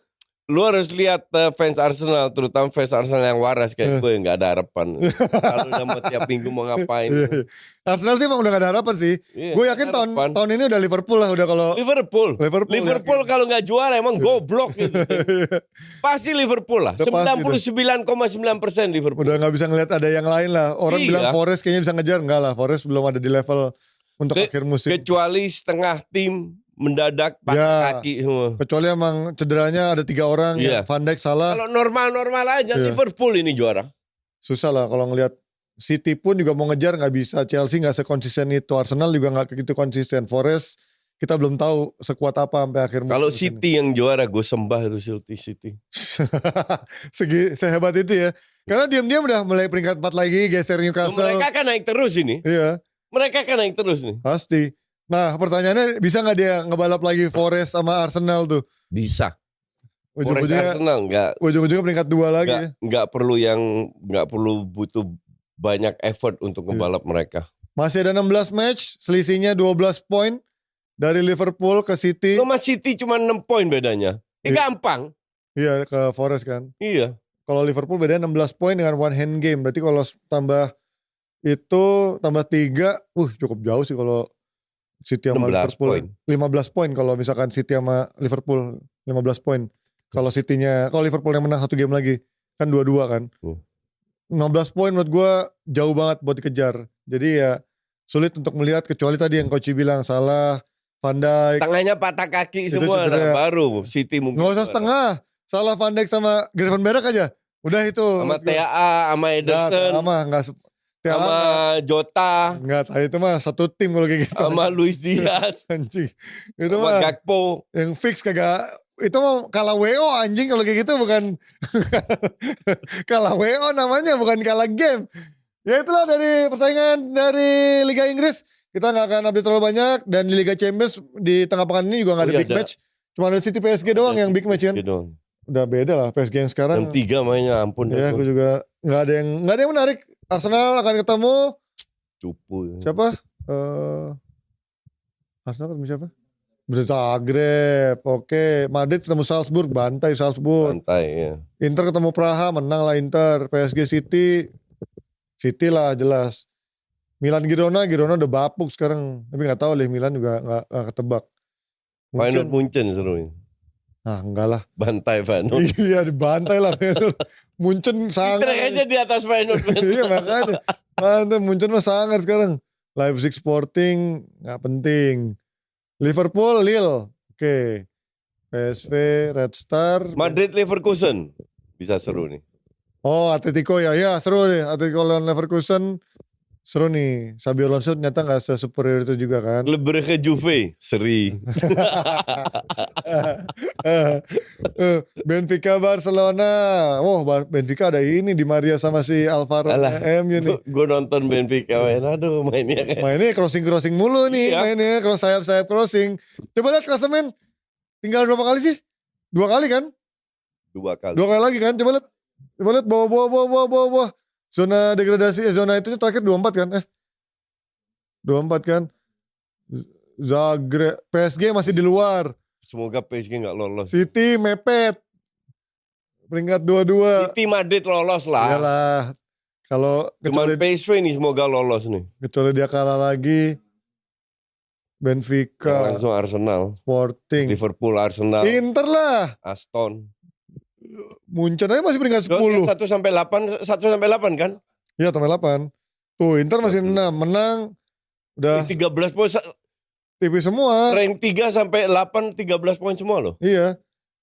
lu harus lihat fans Arsenal, terutama fans Arsenal yang waras kayak gue yang nggak ada harapan. Kalau udah mau tiap minggu mau ngapain?
Arsenal sih emang udah gak ada harapan sih. Gue yakin tahun ini udah Liverpool lah udah kalau
Liverpool kalau nggak juara emang goblok gitu. Pasti Liverpool lah. 99,9% Liverpool.
Udah nggak bisa ngeliat ada yang lain lah. Orang bilang Forest kayaknya bisa ngejar, enggak lah. Forest belum ada di level untuk akhir musim.
Kecuali setengah tim mendadak patah kaki semua.
Kecuali emang cederanya ada 3 orang ya, Van Dijk Salah.
Kalau normal aja Liverpool ini juara.
Susah lah kalau ngelihat City pun juga mau ngejar nggak bisa. Chelsea nggak sekonsisten itu. Arsenal juga nggak begitu konsisten. Forest kita belum tahu sekuat apa sampai akhir musim.
Kalau City yang juara gue sembah itu City.
Sehebat itu ya. Karena diam-diam udah mulai peringkat 4 lagi geser Newcastle.
Mereka kan naik terus ini.
Iya.
Mereka kan naik terus nih.
Pasti. Nah pertanyaannya bisa gak dia ngebalap lagi Forest sama Arsenal tuh?
Bisa. Forest Arsenal enggak.
Ujung-ujungnya peringkat 2 lagi ya.
Enggak perlu butuh banyak effort untuk ngebalap mereka.
Masih ada 16 match, selisihnya 12 poin dari Liverpool ke City.
Sama City cuma 6 poin bedanya. Gampang.
Iya ke Forest kan.
Iya.
Kalau Liverpool bedanya 16 poin dengan one hand game. Berarti kalau tambah 3, cukup jauh sih kalau City sama Liverpool. 15 poin kalau misalkan City sama Liverpool 15 poin. Kalau Liverpool yang menang 1 game lagi kan 2-2 kan. 15 poin menurut gue jauh banget buat dikejar. Jadi ya sulit untuk melihat kecuali tadi yang Coach bilang Salah, Van Dijk.
Tengahnya patah kaki semua baru City mungkin.
Nggak usah setengah. Salah, Van Dijk sama Graven Berg aja. Udah itu.
Sama TAA, sama Ederson. Sama Jota.
Enggak, itu mah satu tim kalau kayak gitu.
Sama Luis Diaz.
Anjing. Itu
sama
mah
Gakpo.
Yang fix kagak. Itu mah kalah WO anjing kalau kayak gitu bukan. Kalah WO namanya bukan kalah game. Ya itulah dari persaingan dari Liga Inggris. Kita gak akan update terlalu banyak. Dan di Liga Champions di tengah pekan ini juga gak ada big match. Cuma ada City PSG doang yang big match kan. Udah beda lah PSG yang sekarang.
Jam 3 mainnya ampun.
Ya aku juga gak ada yang menarik. Arsenal akan ketemu
cupu.
Siapa? Arsenal ketemu siapa? Zagreb. Oke. Madrid ketemu Salzburg. Bantai Salzburg.
Bantai ya.
Inter ketemu Praha. Menang lah Inter. PSG City. City lah jelas. Milan Girona udah bapuk sekarang. Tapi nggak tahu deh, Milan juga nggak ketebak.
Feyenoord Munchen seru nih.
Ah enggak lah.
Bantai Feyenoord.
Iya dibantai lah Feyenoord. Munchen sangat.
Trek aja di atas Feyenoord.
Iya makanya. Mantap, Munchen mah sangat sekarang. Leipzig Sporting nggak penting. Liverpool Lille. Oke. PSV Red Star.
Madrid Leverkusen bisa seru nih.
Oh Atletico ya seru nih. Atletico lawan Leverkusen seru nih. Xabi Alonso ternyata nggak se-superior itu juga kan.
Lebih ke Juve, seri.
Benfica Barcelona. Oh Benfica ada ini di Maria sama si Alvaro MU nih.
Gue nonton Benfica aduh mainnya kayak.
Mainnya crossing mulu nih.
Iya.
Mainnya kalau sayap crossing. Coba lihat klasemen. Tinggal berapa kali sih? 2 kali kan?
2 kali.
2 kali lagi kan? Coba lihat bawah. Zona degradasi, zona itu terakhir 24 kan? 24 kan? Zagreb, PSG masih di luar.
Semoga PSG gak lolos.
City mepet. Peringkat 22.
City Madrid lolos lah.
Iyalah. Kalau
cuman PSV nih semoga lolos nih.
Kecuali dia kalah lagi. Benfica.
Langsung Arsenal.
Sporting.
Liverpool, Arsenal.
Inter lah.
Aston.
Munchen aja masih peringkat 10.
1 sampai 8 kan?
Iya, sampai 8. Tuh, Inter masih 6, menang udah
13 poin.
tipis semua.
Rank 3 sampai 8 13 poin semua loh.
Iya.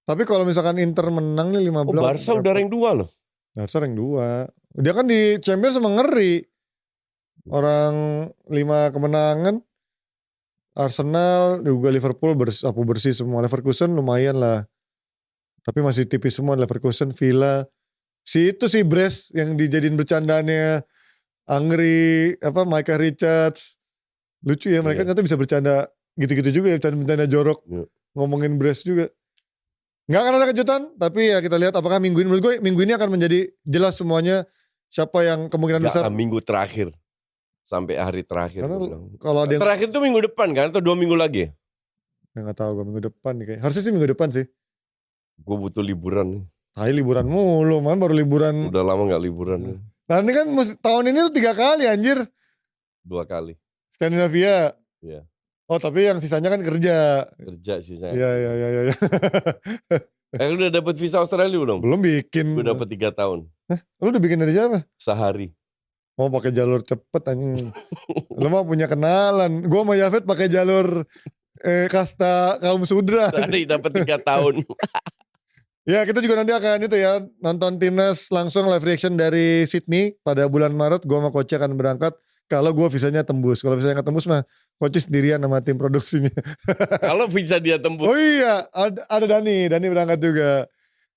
Tapi kalau misalkan Inter menang nih 15.
Oh, Barca udah rank 2 loh.
Barca rank 2. Dia kan di Champions emang ngeri. Orang 5 kemenangan. Arsenal juga Liverpool sapu bersih semua. Leverkusen lumayan lah. Tapi masih tipis semua Leverkusen, Villa. Si Brest yang dijadiin bercandanya Angri, Michael Richards. Lucu ya mereka ternyata bisa bercanda gitu-gitu juga ya, bercanda jorok. Ngomongin Brest juga. Nggak akan ada kejutan, tapi ya kita lihat apakah minggu ini, menurut gue minggu ini akan menjadi jelas semuanya siapa yang kemungkinan besar.
Minggu terakhir. Sampai hari terakhir.
Kalau ada yang
terakhir itu minggu depan kan atau 2 minggu lagi?
Ya nggak tahu gue minggu depan nih kayak. Harusnya sih minggu depan sih.
Gue butuh liburan.
Liburan mulu man, baru liburan.
Udah lama gak liburan.
Nah ini kan tahun ini lu 3 kali anjir.
2 kali.
Skandinavia.
Iya.
Oh tapi yang sisanya kan kerja.
Kerja sih saya.
Iya.
Lu udah dapet visa Australia belum?
Belum bikin.
Gue dapet 3 tahun.
Lu udah bikin dari siapa?
Sehari.
Mau pakai jalur cepet anjing. Lu mau punya kenalan. Gua sama Yafet pakai jalur kasta kaum sudra.
Tadi dapat 3 tahun.
Ya kita juga nanti akan itu ya nonton timnas langsung live reaction dari Sydney pada bulan Maret. Gue sama Coach akan berangkat kalau gue visanya tembus. Kalau visanya nggak tembus mah Coach sendirian sama tim produksinya.
Kalau visa dia tembus.
Oh iya ada Dani berangkat juga.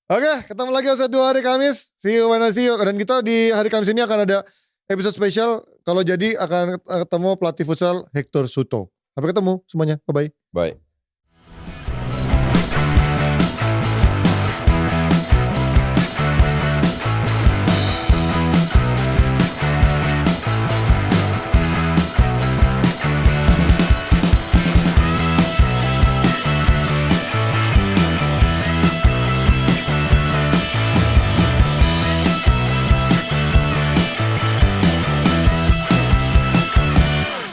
Oke ketemu lagi satu hari Kamis. See you when I see you. Dan kita di hari Kamis ini akan ada episode spesial. Kalau jadi akan ketemu pelatih futsal Hector Suto. Sampai ketemu semuanya. Bye-bye.
Bye.